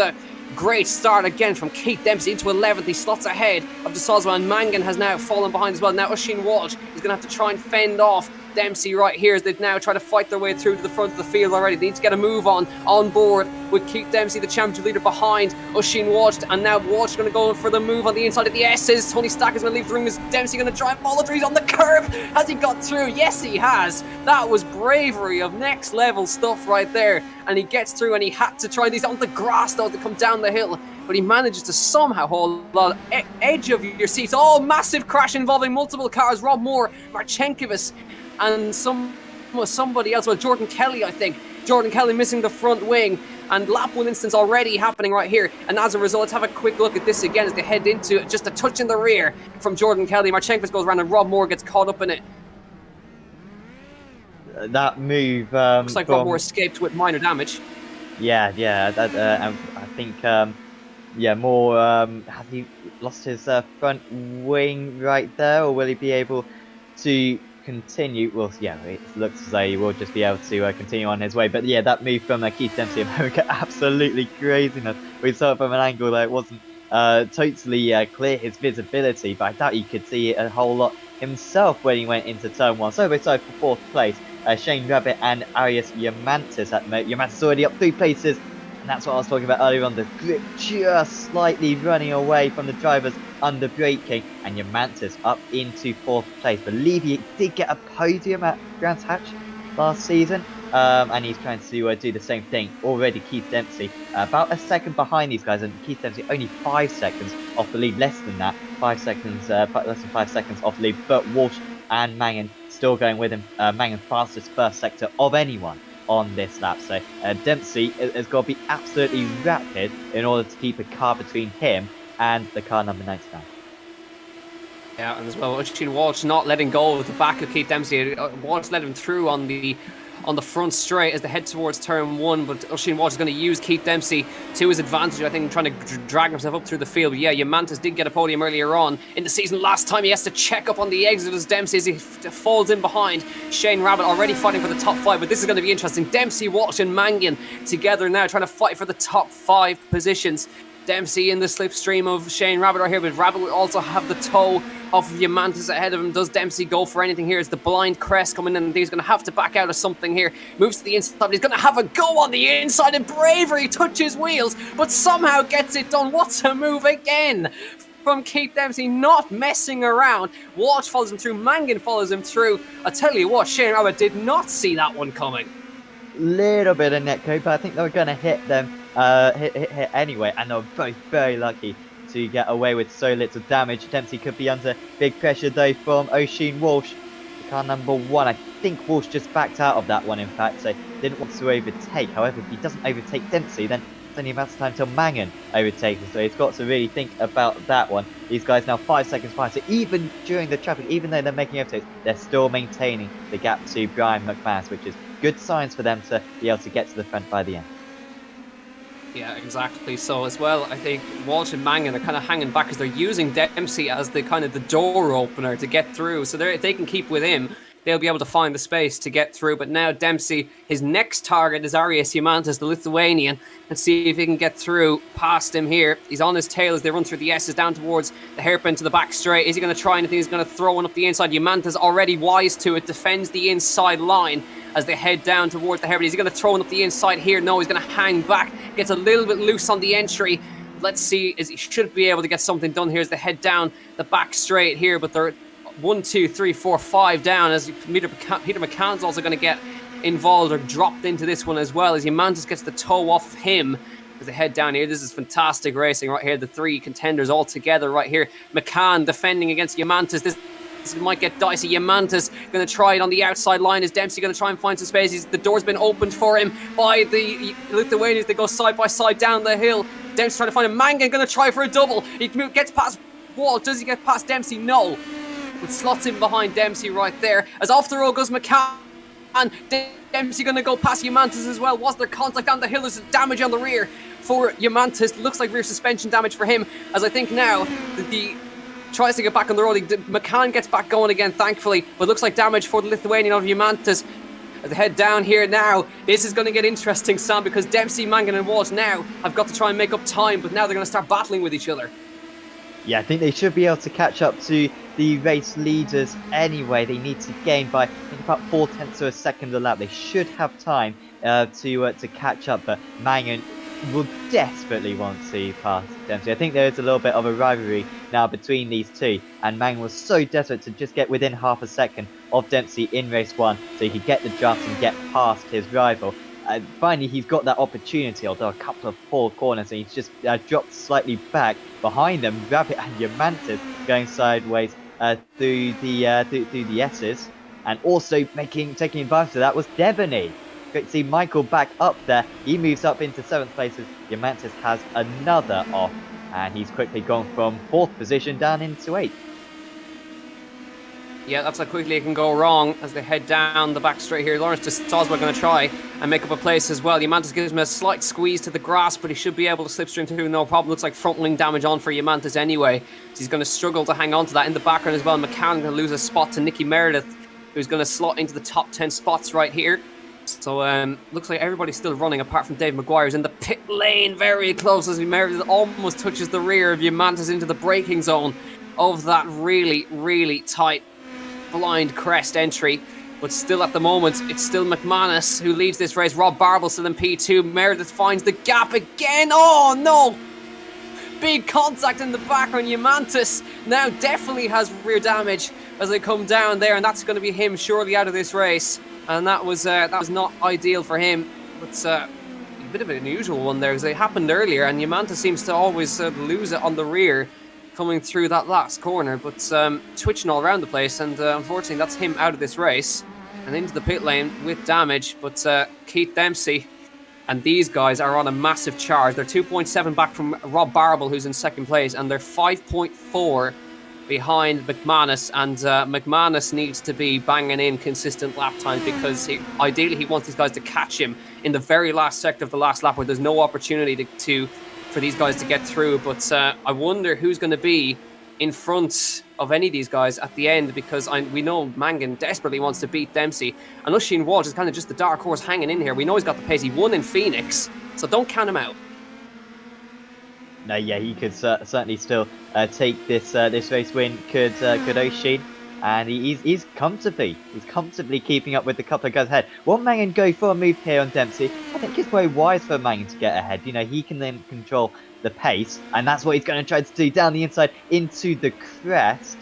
great start again from Keith Dempsey into 11th. He slots ahead of DeSalzwa, and Mangan has now fallen behind as well. Now Oisin Walsh is going to have to try and fend off Dempsey right here as they now try to fight their way through to the front of the field already. They need to get a move on board with Keith Dempsey, the championship leader, behind Oisin Walsh, and now Walsh is going to go for the move on the inside of the S's. Tony Stack is going to leave the ring. Is Dempsey going to try and follow through? He's on the curb. Has he got through? Yes, he has. That was bravery of next level stuff right there, and he gets through, and he had to try these on the grass though to come down the hill, but he manages to somehow hold on edge of your seats. Oh, massive crash involving multiple cars. Rob Moore, Marchenkovic, and somebody else. Well, Jordan Kelly, I think. Jordan Kelly missing the front wing, and lap 1 instance already happening right here. And as a result, let's have a quick look at this again as they head into it. Just a touch in the rear from Jordan Kelly. Marchenkovic goes around and Rob Moore gets caught up in it. That move looks like Rob Moore escaped with minor damage. Yeah. That I think Moore has he lost his front wing right there, or will he be able to continue? Well, yeah, it looks as though he will just be able to continue on his way. But yeah, that move from Keith Dempsey of America, absolutely craziness. We saw it from an angle that it wasn't totally clear his visibility, but I doubt you could see it a whole lot himself when he went into turn 1. So we're for 4th place. Shane Rabbit and Arias Yamantas at the moment. Yamantas already up 3 places And that's what I was talking about earlier on, the grip just slightly running away from the drivers under braking, and Mantis up into 4th place. Believe he did get a podium at Brands Hatch last season, and he's trying to do the same thing. Already Keith Dempsey about a second behind these guys, and Keith Dempsey only 5 seconds off the lead, less than that, 5 seconds, less than 5 seconds off the lead, but Walsh and Mangan still going with him. Mangan fastest first sector of anyone on this lap, so Dempsey has got to be absolutely rapid in order to keep a car between him and the car number 99. Yeah, and as well, Oisin Walsh not letting go of the back of Keith Dempsey. Walsh let him through on the front straight as they head towards turn 1, but Oisin Walsh is going to use Keith Dempsey to his advantage, I think, trying to drag himself up through the field. But yeah, Mantis did get a podium earlier on in the season. Last time he has to check up on the exit as Dempsey as he falls in behind. Shane Rabbit already fighting for the top 5, but this is going to be interesting. Dempsey, Walsh and Mangan together now trying to fight for the top 5 positions. Dempsey in the slipstream of Shane Rabbit right here, but Rabbit will also have the toe of Mantis ahead of him. Does Dempsey go for anything here? Is the blind crest coming in? He's going to have to back out of something here. Moves to the inside, but he's going to have a go on the inside, and Bravery touches wheels, but somehow gets it done. What's a move again from Keith Dempsey, not messing around. Walsh follows him through, Mangan follows him through. I tell you what, Shane Rabbit did not see that one coming. Little bit of netcode, but I think they were going to hit them hit anyway, and they were both very lucky to get away with so little damage. Dempsey could be under big pressure though from Oisin Walsh, car number 1. I think Walsh just backed out of that one, in fact, so didn't want to overtake. However, if he doesn't overtake Dempsey, then it's only a matter of time till Mangan overtakes him, so he's got to really think about that one. These guys now 5 seconds behind, so even during the traffic, even though they're making overtakes, they're still maintaining the gap to Brian McManus, which is good signs for them to be able to get to the front by the end. Yeah, exactly. So as well, I think Walsh and Mangan are kind of hanging back because they're using Dempsey as the kind of the door opener to get through. So if they can keep with him, they'll be able to find the space to get through. But now Dempsey, his next target is Arias Jimantas, the Lithuanian, and see if he can get through past him here. He's on his tail as they run through the S's down towards the hairpin to the back straight. Is he going to try anything? He's going to throw one up the inside. Jimantas already wise to it, defends the inside line as they head down towards the hairpin. Is he going to throw one up the inside here? No, he's going to hang back. Gets a little bit loose on the entry. Let's see, as he should be able to get something done here as they head down the back straight here, but they're 1, 2, 3, 4, 5 down as Peter McCann's also going to get involved or dropped into this one as well as Jimantas gets the toe off him as they head down here. This is fantastic racing right here. The 3 contenders all together right here. McCann defending against Jimantas. This might get dicey. Jimantas going to try it on the outside line. Is Dempsey going to try and find some space? The door's been opened for him by the Lithuanians. They go side by side down the hill. Dempsey trying to find him. Mangan going to try for a double. He gets past Wall. Does he get past Dempsey? No. But slots in behind Dempsey right there. As off the road goes McCann. And Dempsey going to go past Jimantas as well. Was there contact on the hill? There's damage on the rear for Jimantas. Looks like rear suspension damage for him. As I think now the tries to get back on the road. McCann gets back going again, thankfully. But looks like damage for the Lithuanian of Jimantas. As they head down here now, this is going to get interesting, Sam, because Dempsey, Mangan and Walsh now have got to try and make up time. But now they're going to start battling with each other. Yeah, I think they should be able to catch up to the race leaders anyway. They need to gain by, I think, about 0.4 of a second a lap. They should have time to catch up, but Mangan will desperately want to pass Dempsey. I think there is a little bit of a rivalry now between these two, and Mangan was so desperate to just get within half a second of Dempsey in race 1 so he could get the draft and get past his rival. Finally, he's got that opportunity, although a couple of poor corners, and he's just dropped slightly back behind them. Rabbit and Jimantas going sideways through the S's, and also taking advantage of that was Devaney. Great to see Michael back up there. He moves up into 7th place as Jimantas has another off, and he's quickly gone from 4th position down into 8th. Yeah, that's how quickly it can go wrong as they head down the back straight here. Lawrence de Stosma going to try and make up a place as well. Jimantas gives him a slight squeeze to the grass, but he should be able to slipstream through no problem. Looks like front wing damage on for Jimantas anyway. So he's going to struggle to hang on to that. In the background as well, McCann going to lose a spot to Nicky Meredith, who's going to slot into the top 10 spots right here. So looks like everybody's still running apart from Dave Maguire, who's in the pit lane very close as Meredith almost touches the rear of Jimantas into the braking zone of that really, really tight blind crest entry. But still at the moment, it's still McManus who leads this race. Rob Barble still in P2. Meredith finds the gap again. Oh, no! Big contact in the back on Yamantis. Now definitely has rear damage as they come down there. And that's going to be him surely out of this race. And that was not ideal for him. But a bit of an unusual one there because it happened earlier. And Yamantis seems to always lose it on the rear coming through that last corner. But twitching all around the place. And unfortunately, that's him out of this race. And into the pit lane with damage, but Keith Dempsey and these guys are on a massive charge. They're 2.7 back from Rob Barble, who's in second place, and they're 5.4 behind McManus. And McManus needs to be banging in consistent lap times because ideally he wants these guys to catch him in the very last sector of the last lap where there's no opportunity for these guys to get through. But I wonder who's going to be in front of any of these guys at the end, because we know Mangan desperately wants to beat Dempsey, and Usheen Walsh is kind of just the dark horse hanging in here. We know he's got the pace. He won in Phoenix, so don't count him out. No, yeah, he could certainly still take this race win. Could Usheen, and he's comfortably keeping up with the couple of guys ahead. Will Mangan go for a move here on Dempsey? I think it's very wise for Mangan to get ahead. You know, he can then control the pace, and that's what he's going to try to do down the inside into the crest.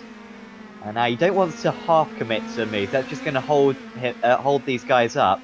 And now you don't want to half commit to a move. That's just going to hold these guys up.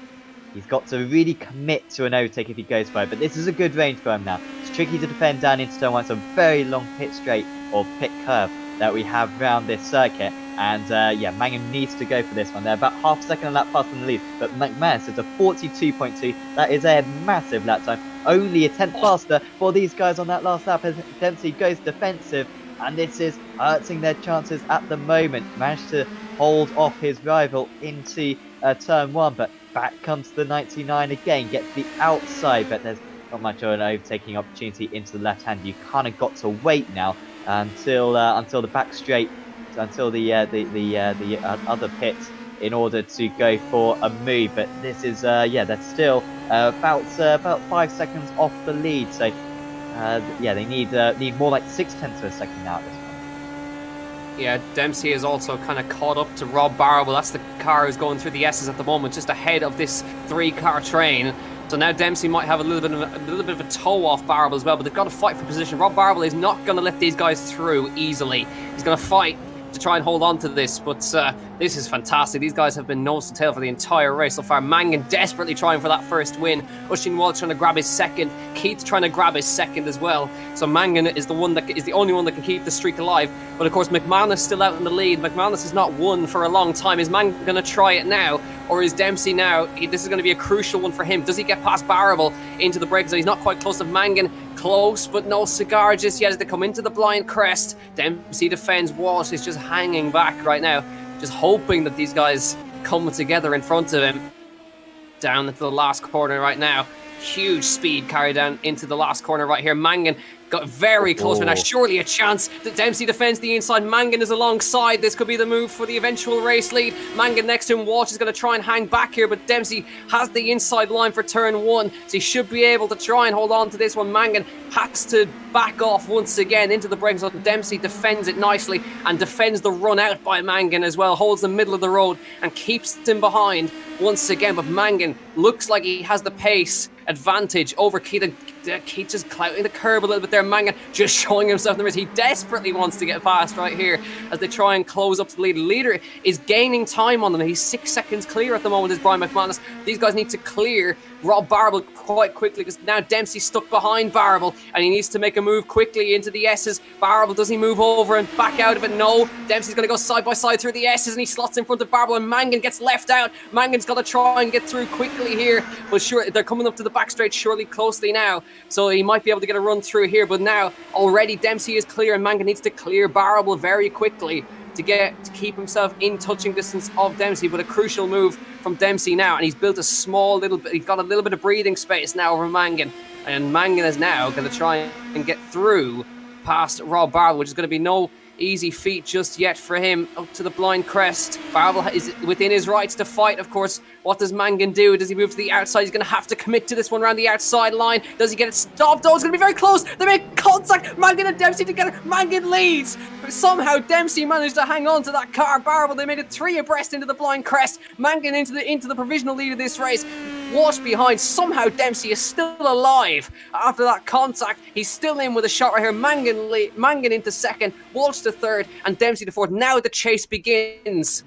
He's got to really commit to an overtake if he goes for it. But this is a good range for him now. It's tricky to defend down into turn one. It's a very long pit straight or pit curve that we have around this circuit. And yeah, Mangan needs to go for this one. They're about half a second on lap faster than the lead. But McManus is a 42.2. That is a massive lap time. Only a tenth faster for these guys on that last lap as Dempsey goes defensive. And this is hurting their chances at the moment. Managed to hold off his rival into turn one. But back comes the 99 again. Gets the outside. But there's not much of an overtaking opportunity into the left hand. You kind of got to wait now until the back straight, until the other pit, in order to go for a move. But this is they're still about 5 seconds off the lead. So yeah, they need more like 0.6 of a second now at this point. Yeah, Dempsey is also kind of caught up to Rob Barble. That's the car who's going through the S's at the moment, just ahead of this 3-car train. So now Dempsey might have a little bit of a toe off Barble as well, but they've got to fight for position. Rob Barble is not going to let these guys through easily. He's going to fight to try and hold on to this, but this is fantastic. These guys have been nose to tail for the entire race so far. Mangan desperately trying for that first win. Usheen Walsh trying to grab his second. Keith trying to grab his second as well. So Mangan is the only one that can keep the streak alive. But of course, McManus still out in the lead. McManus has not won for a long time. Is Mangan going to try it now, or is Dempsey now? This is going to be a crucial one for him. Does he get past Barable into the break zone? He's not quite close to Mangan. Close, but no cigar just yet as they come into the blind crest. Dempsey defends. Walsh is just hanging back right now, just hoping that these guys come together in front of him. Down into the last corner right now. Huge speed carried down into the last corner right here. Mangan got very close, but now surely a chance that Dempsey defends the inside. Mangan is alongside. This could be the move for the eventual race lead. Mangan next to him. Walsh is going to try and hang back here, but Dempsey has the inside line for turn one, so he should be able to try and hold on to this one. Mangan has to back off once again into the break zone. Dempsey defends it nicely and defends the run out by Mangan as well. Holds the middle of the road and keeps him behind once again, but Mangan looks like he has the pace advantage over Keith. Keith just clouting the curb a little bit there. Mangan just showing himself in the race. He desperately wants to get past right here as they try and close up to the lead. The leader is gaining time on them. He's 6 seconds clear at the moment, is Brian McManus. These guys need to clear Rob Barble quite quickly because now Dempsey's stuck behind Barble and he needs to make a move quickly into the S's. Barble, does he move over and back out of it? No. Dempsey's going to go side by side through the S's and he slots in front of Barble, and Mangan gets left out. Mangan's got to try and get through quickly here, but sure, they're coming up to the back straight surely closely now, so he might be able to get a run through here. But now already Dempsey is clear and Mangan needs to clear Barble very quickly to keep himself in touching distance of Dempsey. But a crucial move from Dempsey now, and he's built a small little bit, he's got a little bit of breathing space now over Mangan, and Mangan is now going to try and get through past Rob Barble, which is going to be no easy feat just yet for him. Up to the blind crest. Barbel is within his rights to fight, of course. What does Mangan do? Does he move to the outside? He's going to have to commit to this one around the outside line. Does he get it stopped? Oh, it's going to be very close. They make contact. Mangan and Dempsey together. Mangan leads. But somehow Dempsey managed to hang on to that car. Barbel, they made it 3 abreast into the blind crest. Mangan into the provisional lead of this race. Walsh behind. Somehow Dempsey is still alive after that contact. He's still in with a shot right here. Mangan into second, Walsh to third, and Dempsey to fourth. Now the chase begins.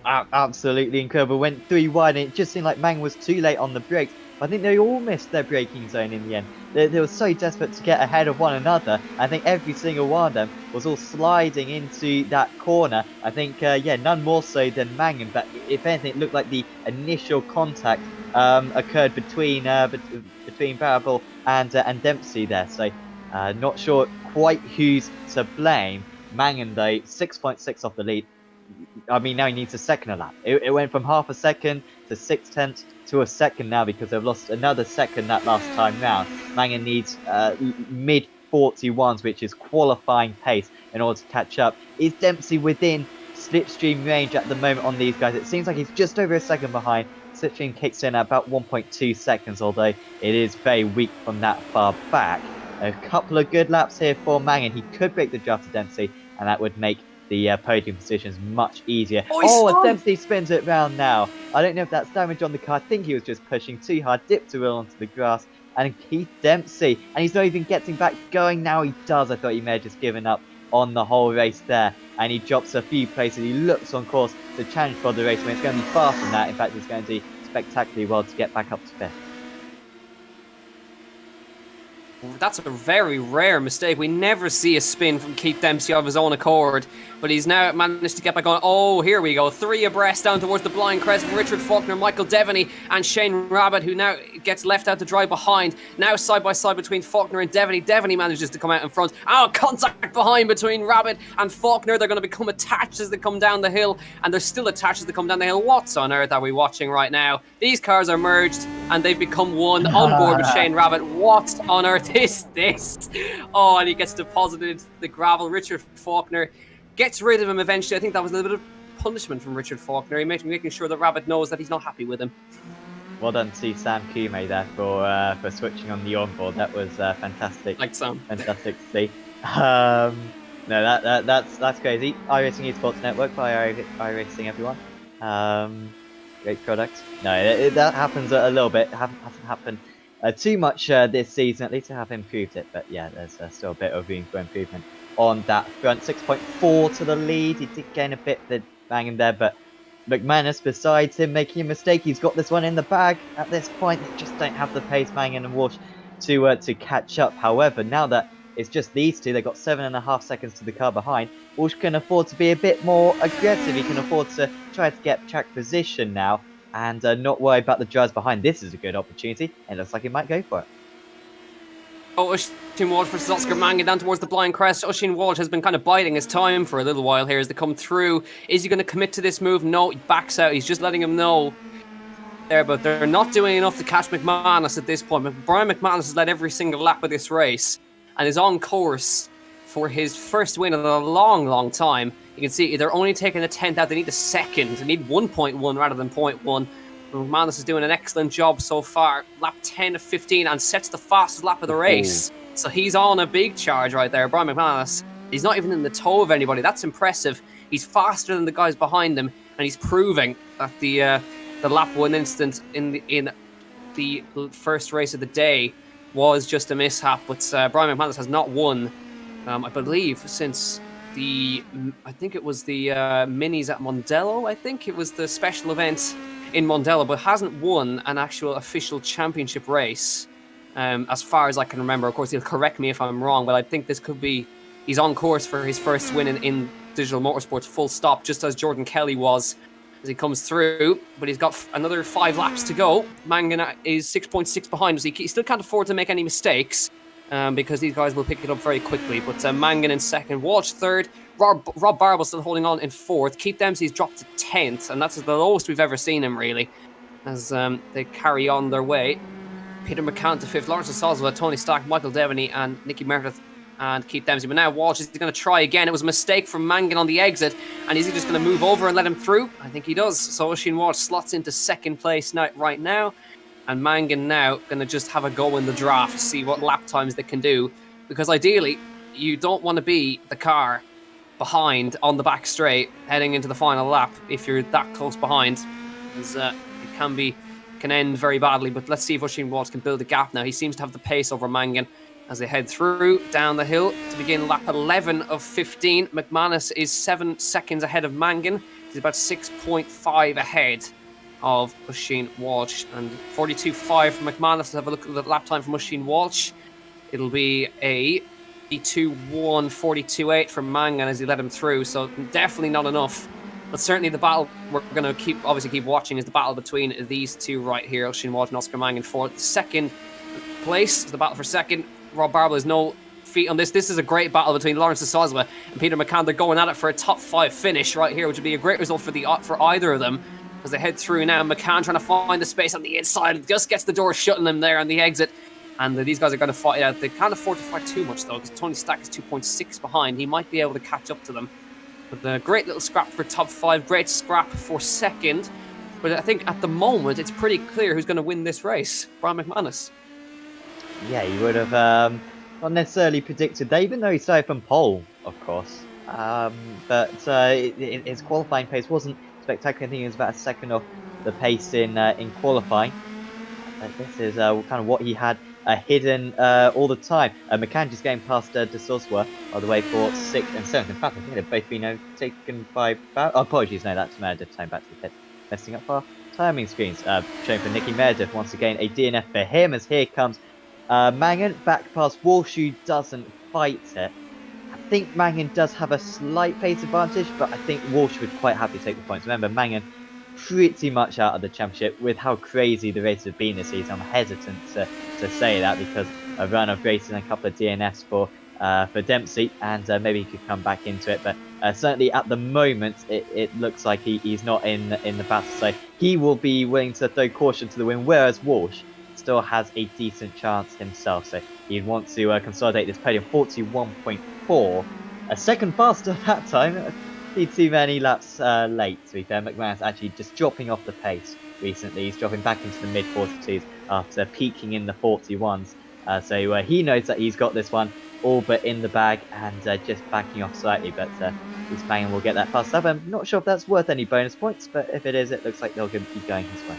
Absolutely incredible. Went 3 wide, and it just seemed like Mangan was too late on the brakes. I think they all missed their braking zone in the end. They were so desperate to get ahead of one another. I think every single one of them was all sliding into that corner. I think, none more so than Mangan. But if anything, it looked like the initial contact occurred between Barbel and Dempsey there. So not sure quite who's to blame. Mangan, though, 6.6 off the lead. I mean, now he needs a second lap. It went from half a second to 6/10 to a second now because they've lost another second that last time round. Mangan needs mid 41s, which is qualifying pace, in order to catch up. Is Dempsey within slipstream range at the moment on these guys? It seems like he's just over a second behind. Slipstream kicks in at about 1.2 seconds, although it is very weak from that far back. A couple of good laps here for Mangan. He could break the draft to Dempsey, and that would make the podium positions much easier. Oh, Dempsey spins it round now. I don't know if that's damage on the car. I think he was just pushing too hard, dipped a wheel onto the grass, and Keith Dempsey, and he's not even getting back going now. He does. I thought he may have just given up on the whole race there, and he drops a few places. He looks on course to challenge for the race when it's going to be far from that. In fact, he's going to do spectacularly well to get back up to fifth. That's a very rare mistake. We never see a spin from Keith Dempsey of his own accord, but he's now managed to get back on. Oh, here we go. 3 abreast down towards the blind crest. Richard Faulkner, Michael Devaney, and Shane Rabbit, who now gets left out to dry behind. Now side by side between Faulkner and Devaney. Devaney manages to come out in front. Oh, contact behind between Rabbit and Faulkner. They're going to become attached as they come down the hill, and they're still attached as they come down the hill. What on earth are we watching right now? These cars are merged, and they've become one on board with Shane Rabbit. What on earth is this? Oh, and he gets deposited into the gravel. Richard Faulkner gets rid of him eventually. I think that was a little bit of punishment from Richard Faulkner. He making sure that Rabbit knows that he's not happy with him. Well done to Sam Kume there for switching on the onboard. That was fantastic. Like Sam. Fantastic to see. No, that's crazy. iRacing Esports Network by iRacing, everyone. Great product. No, that happens a little bit. Hasn't happened too much this season. At least I have improved it. But yeah, there's still a bit of room for improvement on that front. 6.4 to the lead. He did gain a bit the banging there, but McManus, besides him making a mistake, he's got this one in the bag at this point. They just don't have the pace, Mangan and Walsh, to catch up. However, now that it's just these two, they've got 7.5 seconds to the car behind. Walsh can afford to be a bit more aggressive. He can afford to try to get track position now and not worry about the drivers behind. This is a good opportunity, and it looks like he might go for it. Oh, Oisin Walsh versus Oscar Mangan down towards the blind crest. Oisin Walsh has been kind of biding his time for a little while here as they come through. Is he going to commit to this move? No, he backs out. He's just letting him know there, but they're not doing enough to catch McManus at this point. But Brian McManus has led every single lap of this race and is on course for his first win in a long, long time. You can see they're only taking a 10th out. They need a second. They need 1.1 rather than 0.1. McManus is doing an excellent job so far. Lap 10 of 15 and sets the fastest lap of the race. So he's on a big charge right there. Brian McManus, he's not even in the toe of anybody. That's impressive. He's faster than the guys behind him, and he's proving that the lap 1 incident in the first race of the day was just a mishap. But Brian McManus has not won, I believe, since I think it was the minis at Mondello. I think it was the special event in Mondello, but hasn't won an actual official championship race as far as I can remember. Of course, he'll correct me if I'm wrong, but I think this could be, he's on course for his first win in Digital Motorsports, full stop, just as Jordan Kelly was as he comes through, but he's got another 5 laps to go. Mangan is 6.6 behind, so he still can't afford to make any mistakes because these guys will pick it up very quickly. But Mangan in second, Walsh third, Rob Barbel still holding on in fourth. Keith Dempsey's dropped to 10th, and that's the lowest we've ever seen him, really, as they carry on their way. Peter McCann to 5th, Lawrence Oswald, Tony Stack, Michael Devaney, and Nicky Meredith and Keith Dempsey. But now Walsh is going to try again. It was a mistake from Mangan on the exit. And is he just going to move over and let him through? I think he does. So Oisin Walsh slots into second place right now. And Mangan now going to just have a go in the draft, see what lap times they can do. Because ideally, you don't want to be the car behind on the back straight heading into the final lap if you're that close behind. Because it can end very badly. But let's see if Oisin Walsh can build a gap now. He seems to have the pace over Mangan as they head through down the hill to begin lap 11 of 15. McManus is 7 seconds ahead of Mangan. He's about 6.5 ahead of Oisin Walsh. And 42.5 from McManus. Let's have a look at the lap time from Oisin Walsh. It'll be a 42.1, 42.8 from Mangan as he let him through. So definitely not enough. But certainly the battle we're going to keep watching is the battle between these two right here, Oisin Walsh and Oscar Mangan for second place. The battle for second. Rob Barber has no feet on this. This is a great battle between Lawrence de Soswa and Peter McCann. They're going at it for a top 5 finish right here, which would be a great result for either of them as they head through now. McCann trying to find the space on the inside. Just gets the door shutting them there on the exit. And these guys are going to fight out. They can't afford to fight too much, though, because Tony Stack is 2.6 behind. He might be able to catch up to them. But a great little scrap for top 5. Great scrap for second. But I think at the moment, it's pretty clear who's going to win this race. Brian McManus. Yeah, you would have not necessarily predicted that, even though he started from pole, of course. But his qualifying pace wasn't spectacular. I think he was about a second off the pace in qualifying. But this is kind of what he had hidden all the time. McCann just getting past De Soswa all the way for 6th and 7th. In fact, I think they've both been taken by... apologies, no, that's Meredith time back to the pit. Messing up our timing screens. Showing for Nicky Meredith once again. A DNF for him as here comes Mangan back past Walsh, who doesn't fight it. I think Mangan does have a slight pace advantage, but I think Walsh would quite happily take the points. Remember, Mangan pretty much out of the championship with how crazy the races have been this season. I'm hesitant to say that because a run of races and a couple of DNFs for Dempsey, and maybe he could come back into it. But certainly at the moment, it looks like he's not in the battle, so he will be willing to throw caution to the wind, whereas Walsh still has a decent chance himself. So he'd want to consolidate this podium. 41.4, a second faster that time. Too many laps late, to be fair. McManus actually just dropping off the pace recently. He's dropping back into the mid-42s after peaking in the 41s. So he knows that he's got this one all but in the bag and just backing off slightly. But this Mangan will get that fast up. I'm not sure if that's worth any bonus points, but if it is, it looks like they'll keep going his way.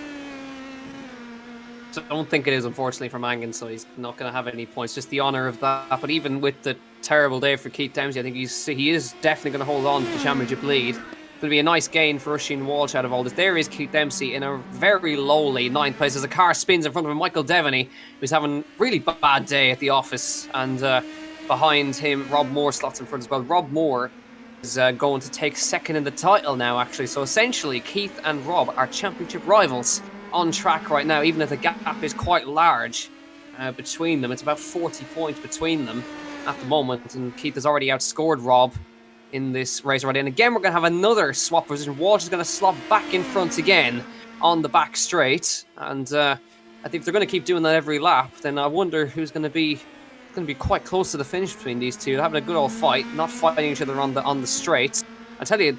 So I don't think it is, unfortunately, for Mangan, so he's not going to have any points. Just the honour of that. But even with the terrible day for Keith Dempsey, I think he is definitely going to hold on to the championship lead. It'll be a nice gain for Oisin Walsh out of all this. There is Keith Dempsey in a very lowly 9th place as a car spins in front of him. Michael Devaney, who's having a really bad day at the office. And behind him, Rob Moore slots in front as well. Rob Moore is going to take second in the title now, actually. So essentially, Keith and Rob are championship rivals on track right now, even if the gap is quite large between them. It's about 40 points between them at the moment, and Keith has already outscored Rob in this race already. And again, we're going to have another swap position. Walsh is going to slot back in front again on the back straight, and I think if they're going to keep doing that every lap, then I wonder who's going to be quite close to the finish between these two. They're having a good old fight, not fighting each other on the straights. I tell you,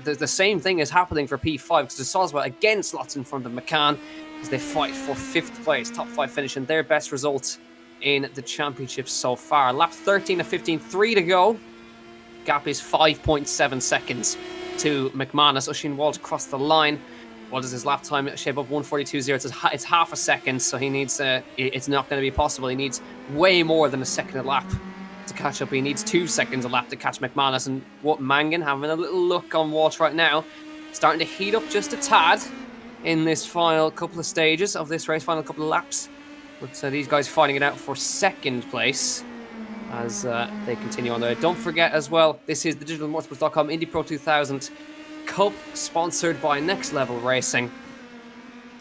the same thing is happening for P5 because the Soswa again slots in front of McCann as they fight for 5th place, top 5 finish, and their best result in the championship so far. Lap 13 of 15, 3 to go. Gap is 5.7 seconds to McManus. Oisin Walsh across the line. What does his lap time shape up? 1:42.0. It's half a second, so he needs. It's not going to be possible. He needs way more than a second a lap to catch up. He needs 2 seconds a lap to catch McManus. And what Mangan having a little look on Walsh right now, starting to heat up just a tad in this final couple of stages of this race, final couple of laps. But these guys fighting it out for 2nd place as they continue on there. Don't forget as well, this is the Digital-Motorsports.com Indy Pro 2000 Cup, sponsored by Next Level Racing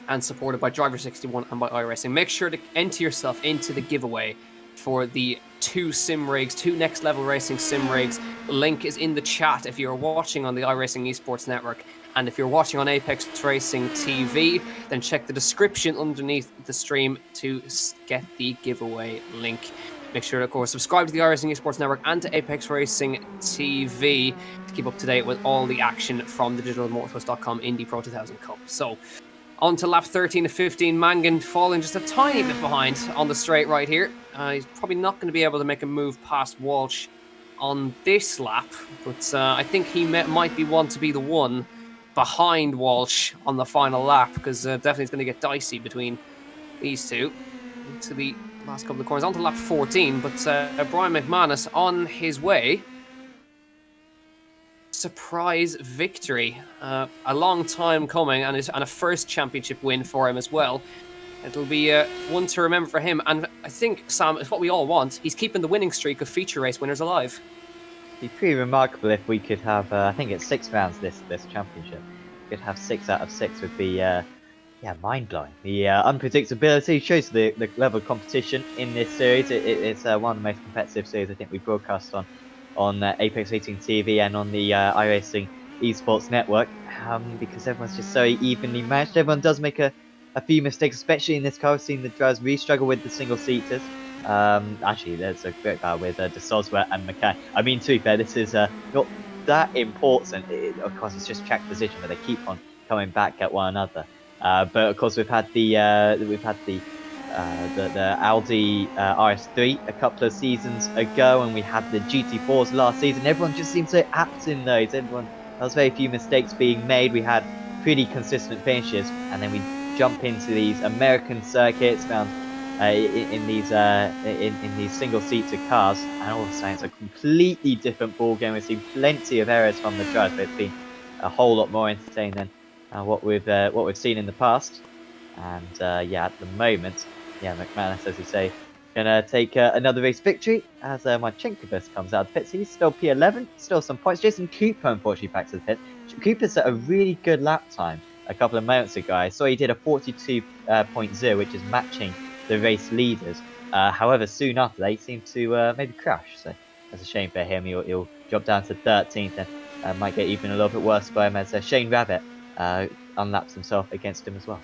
and supported by Driver 61 and by iRacing. Make sure to enter yourself into the giveaway for the 2 sim rigs, 2 Next Level Racing sim rigs. The link is in the chat if you're watching on the iRacing Esports Network. And if you're watching on Apex Racing TV, then check the description underneath the stream to get the giveaway link. Make sure to, of course, subscribe to the iRacing Esports Network and to Apex Racing TV to keep up to date with all the action from the Digital-Motorsports.com Indy Pro 2000 Cup. So, on to lap 13 of 15. Mangan falling just a tiny bit behind on the straight right here. He's probably not going to be able to make a move past Walsh on this lap, but I think he might be one to be the one behind Walsh on the final lap, because definitely it's going to get dicey between these two into the last couple of corners. On to lap 14, but Brian McManus on his way. Surprise victory. A long time coming, and a first championship win for him as well. It'll be one to remember for him, and I think, Sam, it's what we all want. He's keeping the winning streak of feature race winners alive. It'd be pretty remarkable if we could have, I think it's 6 rounds this championship. We could have 6 out of 6 would be, mind-blowing. The unpredictability shows the level of competition in this series. It's one of the most competitive series I think we broadcast on Apex Racing TV and on the iRacing Esports Network, because everyone's just so evenly matched. Everyone does make a few mistakes, especially in this car. We've seen the drivers really struggle with the single-seaters. Actually, there's a great battle with De Soswa and McCann. I mean, to be fair, this is not that important. Of course, it's just track position, but they keep on coming back at one another. But of course, we've had the Audi RS3 a couple of seasons ago, and we had the GT4s last season. Everyone just seemed so apt in those. There was very few mistakes being made. We had pretty consistent finishes, and then we jump into these American circuits, found in these single-seater cars, and all of a sudden it's a completely different ball game. We've seen plenty of errors from the drivers, but it's been a whole lot more entertaining than what we've seen in the past. And at the moment, McManus, as you say, gonna take another race victory as Marcinkovas comes out of the pits. He's still P11, still some points. Jason Cooper, unfortunately, back to the pit. Cooper's at a really good lap time a couple of moments ago. I saw he did a 42.0, which is matching the race leaders. However, soon after they seem to maybe crash. So that's a shame for him. He'll drop down to 13th and might get even a little bit worse for him as Shane Rabbit unlaps himself against him as well.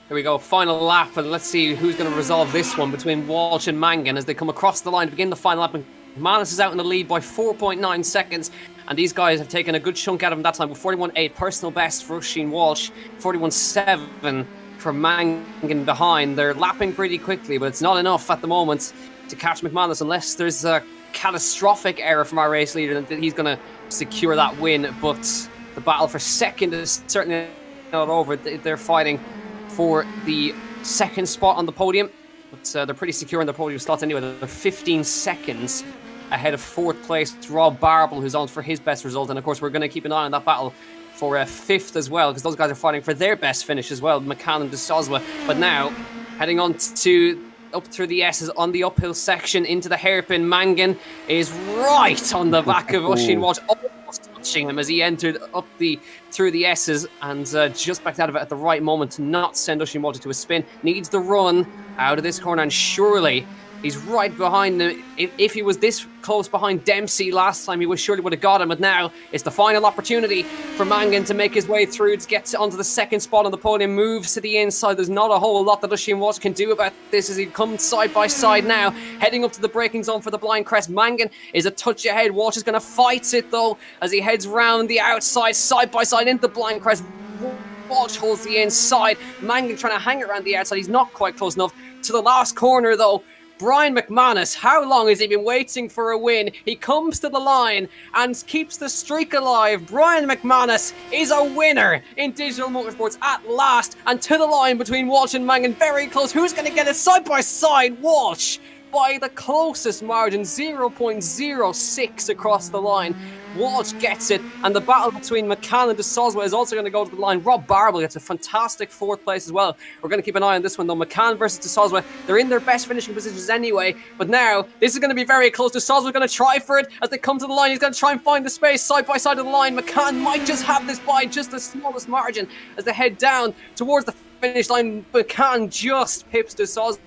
Here we go, final lap, and let's see who's going to resolve this one between Walsh and Mangan as they come across the line to begin the final lap. McManus is out in the lead by 4.9 seconds, and these guys have taken a good chunk out of him that time with 41.8 personal best for Shane Walsh, 41.7 for Mangan behind. They're lapping pretty quickly, but it's not enough at the moment to catch McManus unless there's a catastrophic error from our race leader that he's going to secure that win. But the battle for second is certainly not over. They're fighting for the second spot on the podium, but they're pretty secure in their podium slots anyway. They're 15 seconds ahead of fourth place Rob Barble, who's on for his best result. And of course, we're going to keep an eye on that battle for fifth as well, because those guys are fighting for their best finish as well, McCann and De Soswa. But now, heading on to up through the S's on the uphill section into the hairpin. Mangan is right on the back of Oisin Walsh, almost touching him as he entered up through the S's, and just backed out of it at the right moment to not send Oisin Walsh to a spin. Needs the run out of this corner, and surely he's right behind him. If he was this close behind Dempsey last time, he surely would have got him. But now it's the final opportunity for Mangan to make his way through to get onto the second spot on the podium. Moves to the inside. There's not a whole lot that Oisin Walsh can do about this as he comes side by side now, heading up to the braking zone for the blind crest. Mangan is a touch ahead. Walsh is going to fight it though as he heads round the outside, side by side into the blind crest. Walsh holds the inside. Mangan trying to hang it around the outside. He's not quite close enough to the last corner though. Brian McManus, how long has he been waiting for a win? He comes to the line and keeps the streak alive. Brian McManus is a winner in Digital-Motorsports at last, and to the line between Walsh and Mangan, very close. Who's going to get it side by side? Walsh by the closest margin, 0.06 across the line. Walsh gets it, and the battle between McCann and De Soswa is also going to go to the line. Rob Barble gets a fantastic fourth place as well. We're going to keep an eye on this one though. McCann versus De Soswa, they're in their best finishing positions anyway, but now this is going to be very close. De Soswa's going to try for it as they come to the line. He's going to try and find the space side by side of the line. McCann might just have this by just the smallest margin as they head down towards the finish line. McCann just pips De Soswa,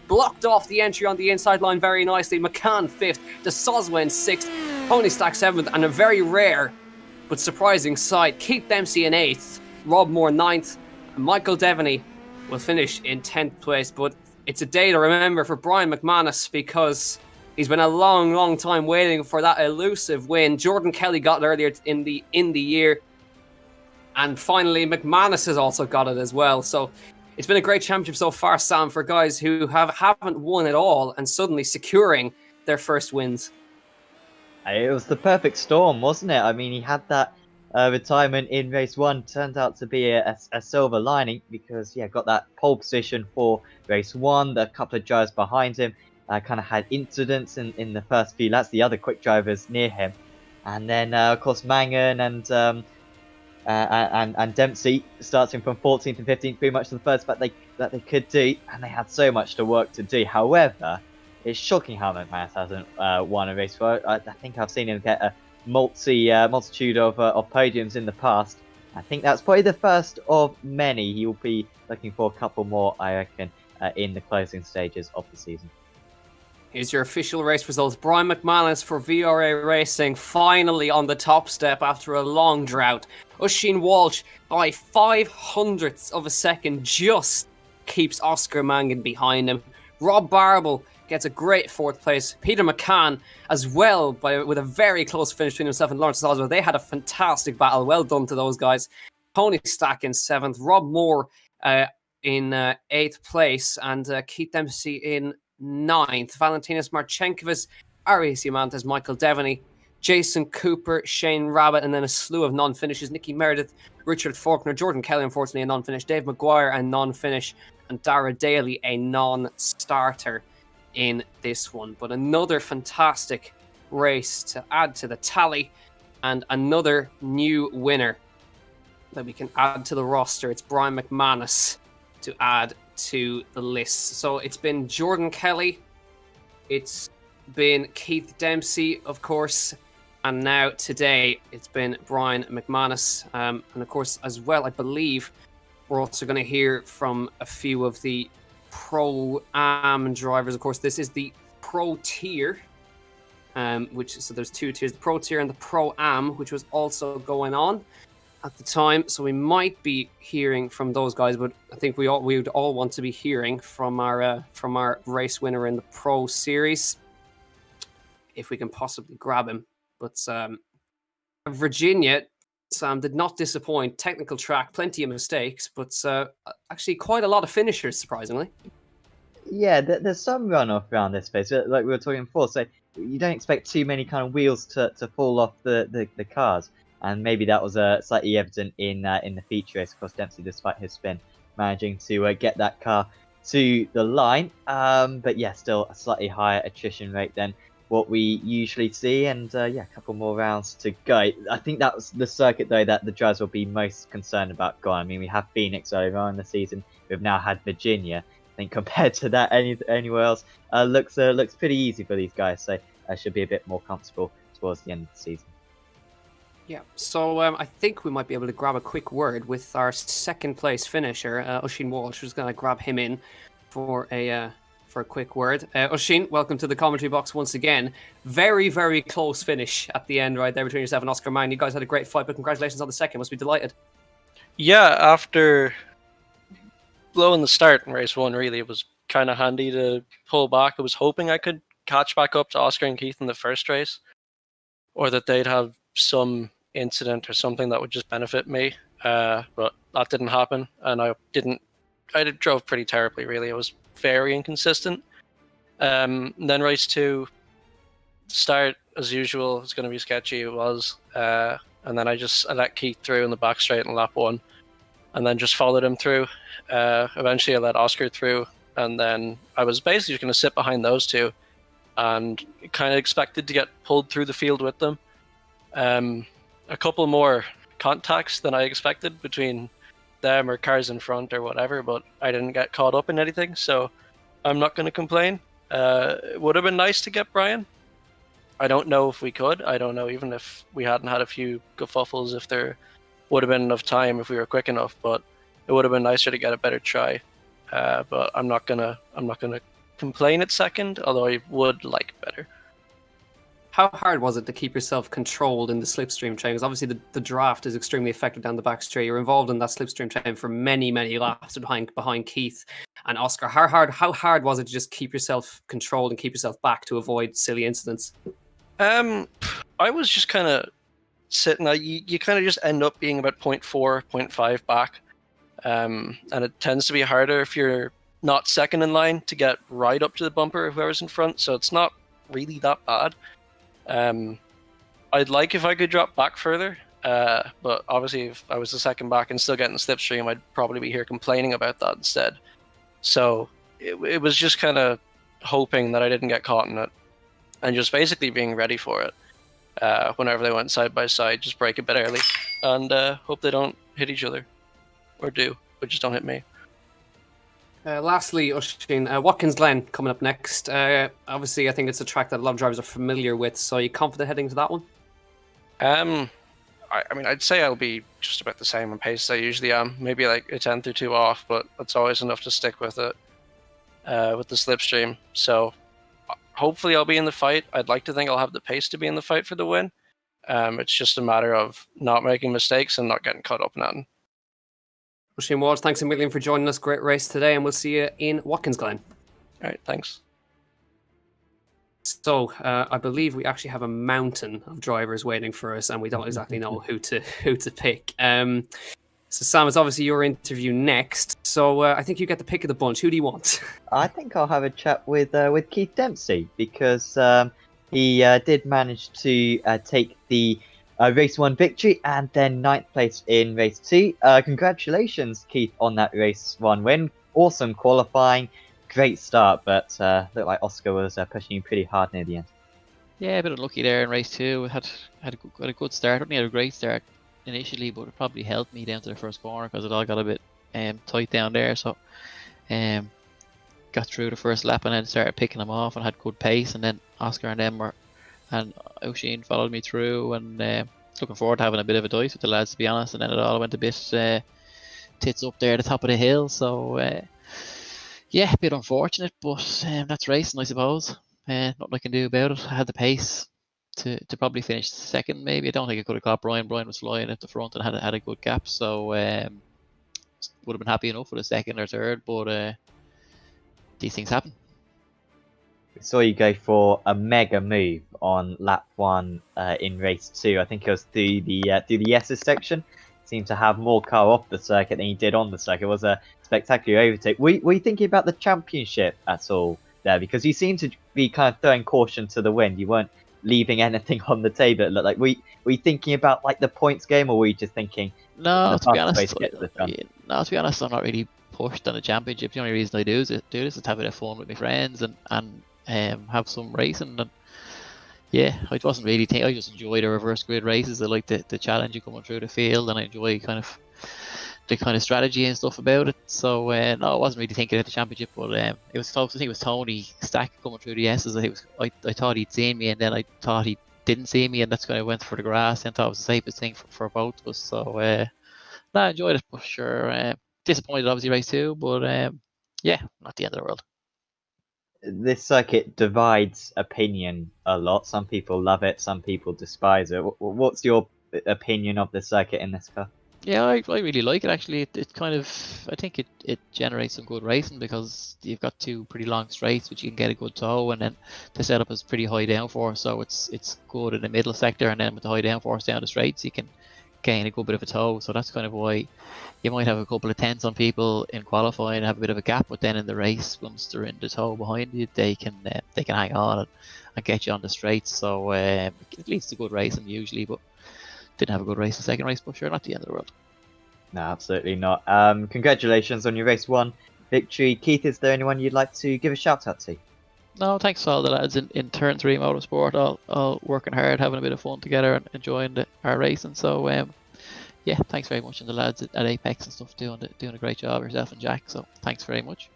blocked off the entry on the inside line very nicely. McCann fifth, De Soswa in sixth, Pony Stack seventh, and a very rare but surprising sight, Keith Dempsey in 8th, Rob Moore 9th, and Michael Devaney will finish in 10th place. But it's a day to remember for Brian McManus because he's been a long time waiting for that elusive win. Jordan Kelly got it earlier in the year, and finally McManus has also got it as well. So it's been a great championship so far, Sam, for guys who haven't won at all and suddenly securing their first wins. It was the perfect storm, wasn't it? I mean, he had that retirement in race 1, turned out to be a silver lining because, yeah, got that pole position for race 1. The couple of drivers behind him kind of had incidents in the first few laps, the other quick drivers near him. And then, of course, Mangan and Dempsey starting from 14th and 15th, pretty much the first that they could do, and they had so much to work to do. However, it's shocking how McManus hasn't won a race. I think I've seen him get a multitude of podiums in the past. I think that's probably the first of many. He will be looking for a couple more, I reckon, in the closing stages of the season. Here's your official race results. Brian McManus for VRA Racing finally on the top step after a long drought. Oisin Walsh by 0.05 of a second just keeps Oscar Mangan behind him. Rob Barble gets a great 4th place. Peter McCann as well with a very close finish between himself and Lawrence Oswald. They had a fantastic battle. Well done to those guys. Tony Stack in 7th. Rob Moore in 8th place. And Keith Dempsey in 9th. Valentinas Marchenkovic, Arias Diamantes, Michael Devaney, Jason Cooper, Shane Rabbit, and then a slew of non-finishes. Nicky Meredith, Richard Faulkner, Jordan Kelly, unfortunately, a non-finish. Dave McGuire, a non-finish. And Dara Daly, a non-starter in this one. But another fantastic race to add to the tally, and another new winner that we can add to the roster. It's Brian McManus to add to the list. So it's been Jordan Kelly, it's been Keith Dempsey, of course, and now today it's been Brian McManus. And of course, as well, I believe we're also going to hear from a few of the Pro-Am drivers. Of course, this is the Pro tier, so there's 2 tiers, the Pro tier and the Pro-Am, which was also going on at the time. So we might be hearing from those guys, but I think we would all want to be hearing from our race winner in the Pro Series, if we can possibly grab him. But Virginia, Sam, did not disappoint. Technical track, plenty of mistakes, but actually quite a lot of finishers, surprisingly. Yeah, there's some runoff around this space, like we were talking before. So you don't expect too many kind of wheels to fall off the cars, and maybe that was slightly evident in the feature race. Of course, Dempsey, despite his spin, managing to get that car to the line. But yeah, still a slightly higher attrition rate than what we usually see, and yeah, a couple more rounds to go. I think that was the circuit though that the drivers will be most concerned about going. I mean, we have Phoenix earlier on in the season. We've now had Virginia. I think compared to that, anywhere else looks pretty easy for these guys. So should be a bit more comfortable towards the end of the season. Yeah, so I think we might be able to grab a quick word with our 2nd place finisher, Oisin Walsh. We're just going to grab him in for a quick word. Oisin, welcome to the commentary box once again. Very, very close finish at the end right there between yourself and Oscar Mann. You guys had a great fight, but congratulations on the 2nd. Must be delighted. Yeah, after blowing the start in race 1, really, it was kind of handy to pull back. I was hoping I could catch back up to Oscar and Keith in the first race, or that they'd have some incident or something that would just benefit me. But that didn't happen, and I drove pretty terribly, really. I was very inconsistent. Then race 2, start as usual, it's going to be sketchy. It was, and then I let Keith through in the back straight in lap 1, and then just followed him through. Eventually, I let Oscar through, and then I was basically just going to sit behind those two, and kind of expected to get pulled through the field with them. A couple more contacts than I expected between them or cars in front or whatever, but I didn't get caught up in anything, so I'm not going to complain. It would have been nice to get Brian. I don't know if we could. I don't know even if we hadn't had a few kerfuffles, if there would have been enough time if we were quick enough, but it would have been nicer to get a better try. But I'm not gonna complain at 2nd, although I would like better. How hard was it to keep yourself controlled in the slipstream chain? Because obviously the draft is extremely effective down the back straight. You're involved in that slipstream chain for many, many laps behind Keith and Oscar. How hard was it to just keep yourself controlled and keep yourself back to avoid silly incidents? I was just kind of sitting. You kind of just end up being about 0.4, 0.5 back, and it tends to be harder if you're not second in line to get right up to the bumper of whoever's in front. So it's not really that bad. I'd like if I could drop back further, but obviously if I was the second back and still getting the slipstream, I'd probably be here complaining about that instead. So it was just kind of hoping that I didn't get caught in it, and just basically being ready for it. Whenever they went side by side, just brake a bit early, and hope they don't hit each other, or do, but just don't hit me. Lastly, Oisin, Watkins Glen coming up next. Obviously, I think it's a track that a lot of drivers are familiar with. So, are you confident heading to that one? I mean, I'd say I'll be just about the same on pace as I usually am. Maybe like a tenth or two off, but that's always enough to stick with it. With the slipstream, so hopefully I'll be in the fight. I'd like to think I'll have the pace to be in the fight for the win. It's just a matter of not making mistakes and not getting caught up in that. Oisin Walsh, thanks a million for joining us. Great race today, and we'll see you in Watkins Glen. All right, thanks. So I believe we actually have a mountain of drivers waiting for us, and we don't exactly know who to pick. So Sam, it's obviously your interview next. So I think you get the pick of the bunch. Who do you want? I think I'll have a chat with Keith Dempsey, because he did manage to take the race 1 victory and then 9th place in race 2. Congratulations, Keith, on that race 1 win. Awesome qualifying, great start, but looked like Oscar was pushing you pretty hard near the end. Yeah, a bit unlucky there in race 2. Had a good start. Only had a great start initially, but it probably helped me down to the first corner because it all got a bit tight down there. So got through the first lap and then started picking them off and had good pace. And then Oscar and Oisin followed me through, and looking forward to having a bit of a dice with the lads, to be honest. And then it all went a bit tits up there at the top of the hill. So yeah, a bit unfortunate, but that's racing, I suppose. Nothing I can do about it. I had the pace to probably finish second, maybe. I don't think I could have caught Brian. Brian was flying at the front and had a good gap, so would have been happy enough with a second or third, but these things happen. We saw you go for a mega move on lap 1 in race 2. I think it was through the S's section. Seemed to have more car off the circuit than he did on the circuit. It was a spectacular overtake. Were you thinking about the championship at all there? Because you seemed to be kind of throwing caution to the wind. You weren't leaving anything on the table. It looked like. Were you thinking about like the points game, or were you just thinking? No, to be honest, I'm not really pushed on the championship. The only reason I do this is to have a bit of fun with my friends and have some racing. And yeah, I wasn't really thinking. I just enjoy the reverse grid races. I like the challenge of coming through the field, and I enjoy the kind of strategy and stuff about it. So no, I wasn't really thinking of the championship, but it was close. I think it was Tony Stack coming through the S's. I thought he'd seen me, and then I thought he didn't see me, and that's kind of went for the grass, and thought it was the safest thing for both of us. So no, I enjoyed it, but sure, disappointed obviously race 2, but yeah, not the end of the world. This circuit divides opinion a lot. Some people love it, some people despise it. What's your opinion of the circuit in this car? Yeah, I really like it actually. It kind of, I think it generates some good racing because you've got 2 pretty long straights which you can get a good toe, and then the setup is pretty high downforce, so it's good in the middle sector, and then with the high downforce down the straights you can gain a good bit of a toe. So that's kind of why you might have a couple of tenths on people in qualifying and have a bit of a gap, but then in the race, once they're in the toe behind you, they can hang on and get you on the straights. So it leads to good racing usually, but didn't have a good race the second race, but sure, not the end of the world. No, absolutely not. Congratulations on your race 1 victory. Keith, is there anyone you'd like to give a shout out to? No, thanks to all the lads in Turn 3 Motorsport, all working hard, having a bit of fun together and enjoying our racing. So yeah, thanks very much, and the lads at Apex and stuff doing a great job, yourself and Jack. So thanks very much.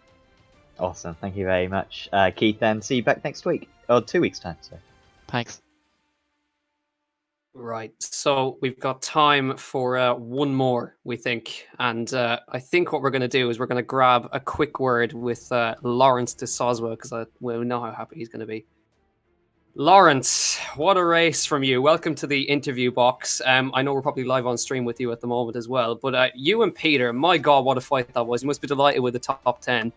Awesome, thank you very much, Keith, and see you back next week, or 2 weeks time. So Thanks. Right, so we've got time for one more, we think. And I think what we're going to do is we're going to grab a quick word with Lawrence de Soswa, because we know how happy he's going to be. Lawrence, what a race from you. Welcome to the interview box. I know we're probably live on stream with you at the moment as well, but you and Peter, my God, what a fight that was. You must be delighted with the top 10.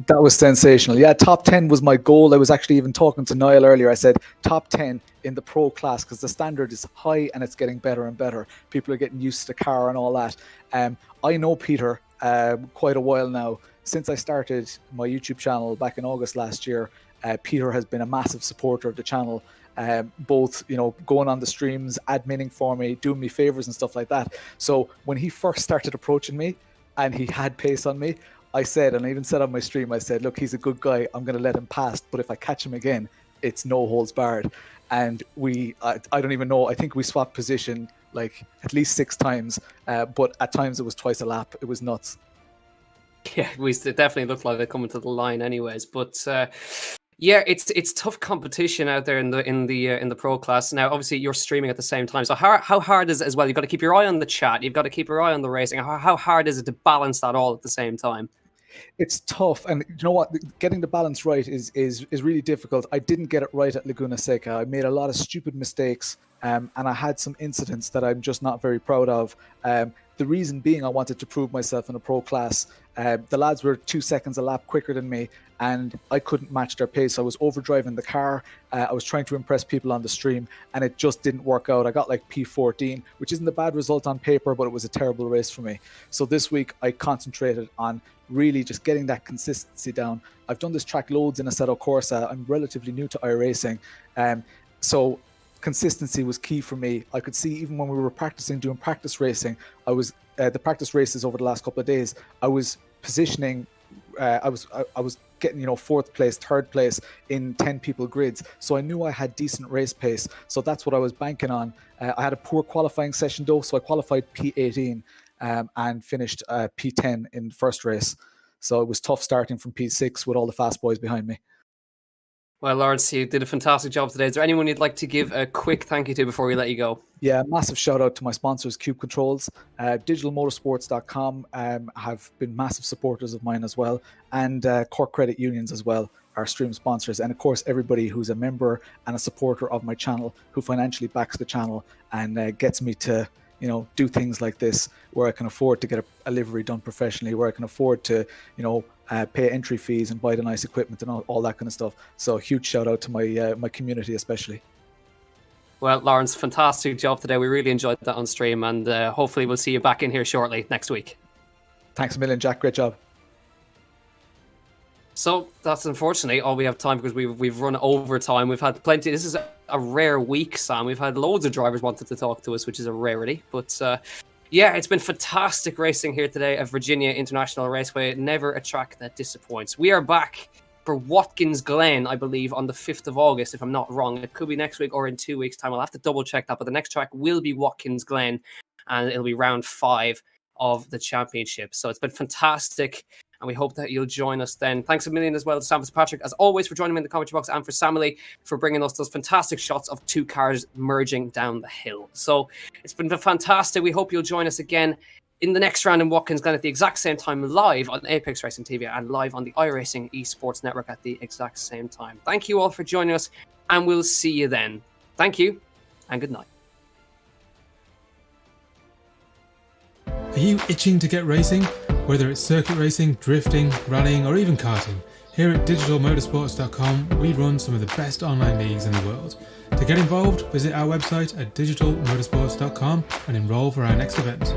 That was sensational. Yeah, top 10 was my goal. I was actually even talking to Niall earlier. I said top 10 in the pro class because the standard is high and it's getting better and better. People are getting used to the car and all that. I know Peter quite a while now. Since I started my YouTube channel back in August last year, Peter has been a massive supporter of the channel. Both, going on the streams, adminning for me, doing me favors and stuff like that. So when he first started approaching me and he had pace on me, I said, and I even said on my stream, I said, look, he's a good guy. I'm going to let him pass. But if I catch him again, it's no holds barred. And I don't even know. I think we swapped position like at least 6 times. But at times it was twice a lap. It was nuts. Yeah, it definitely looked like they're coming to the line anyways. But yeah, it's tough competition out there in the pro class. Now, obviously, you're streaming at the same time. So how hard is it as well? You've got to keep your eye on the chat. You've got to keep your eye on the racing. How hard is it to balance that all at the same time? It's tough, and you know what? Getting the balance right is really difficult. I didn't get it right at Laguna Seca. I made a lot of stupid mistakes, and I had some incidents that I'm just not very proud of. The reason being, I wanted to prove myself in a pro class. The lads were 2 seconds a lap quicker than me, and I couldn't match their pace. I was overdriving the car. I was trying to impress people on the stream, and it just didn't work out. I got like P14, which isn't a bad result on paper, but it was a terrible race for me. So this week, I concentrated on really just getting that consistency down. I've done this track loads in Assetto Corsa. I'm relatively new to iRacing. So consistency was key for me. I could see even when we were practicing, doing practice racing, I was the practice races over the last couple of days, I was positioning, I was getting 4th place, 3rd place in 10 people grids. So I knew I had decent race pace. So that's what I was banking on. I had a poor qualifying session though, so I qualified P18 and finished P10 in the first race. So it was tough starting from P6 with all the fast boys behind me. Well, Lawrence, you did a fantastic job today. Is there anyone you'd like to give a quick thank you to before we let you go? Yeah, massive shout out to my sponsors, Cube Controls. Digital-Motorsports.com have been massive supporters of mine as well. And Cork Credit Unions as well, our stream sponsors. And of course, everybody who's a member and a supporter of my channel who financially backs the channel and gets me to do things like this, where I can afford to get a livery done professionally, where I can afford to, pay entry fees and buy the nice equipment and all that kind of stuff. So a huge shout out to my community especially. Well, Lawrence, fantastic job today. We really enjoyed that on stream, and hopefully we'll see you back in here shortly next week. Thanks a million, Jack. Great job. So that's unfortunately all we have time, because we've run over time. We've had plenty. This is a rare week, Sam. We've had loads of drivers wanted to talk to us, which is a rarity. But yeah, it's been fantastic racing here today at Virginia International Raceway. Never a track that disappoints. We are back for Watkins Glen, I believe, on the 5th of August, if I'm not wrong. It could be next week or in 2 weeks' time. I'll have to double check that. But the next track will be Watkins Glen, and it'll be round 5 of the championship. So it's been fantastic, and we hope that you'll join us then. Thanks a million as well to Sam Fitzpatrick, as always, for joining me in the commentary box, and for Samily for bringing us those fantastic shots of 2 cars merging down the hill. So it's been fantastic. We hope you'll join us again in the next round in Watkins Glen at the exact same time, live on Apex Racing TV and live on the iRacing Esports Network at the exact same time. Thank you all for joining us, and we'll see you then. Thank you, and good night. Are you itching to get racing? Whether it's circuit racing, drifting, rallying, or even karting, here at Digital-Motorsports.com, we run some of the best online leagues in the world. To get involved, visit our website at Digital-Motorsports.com and enroll for our next event.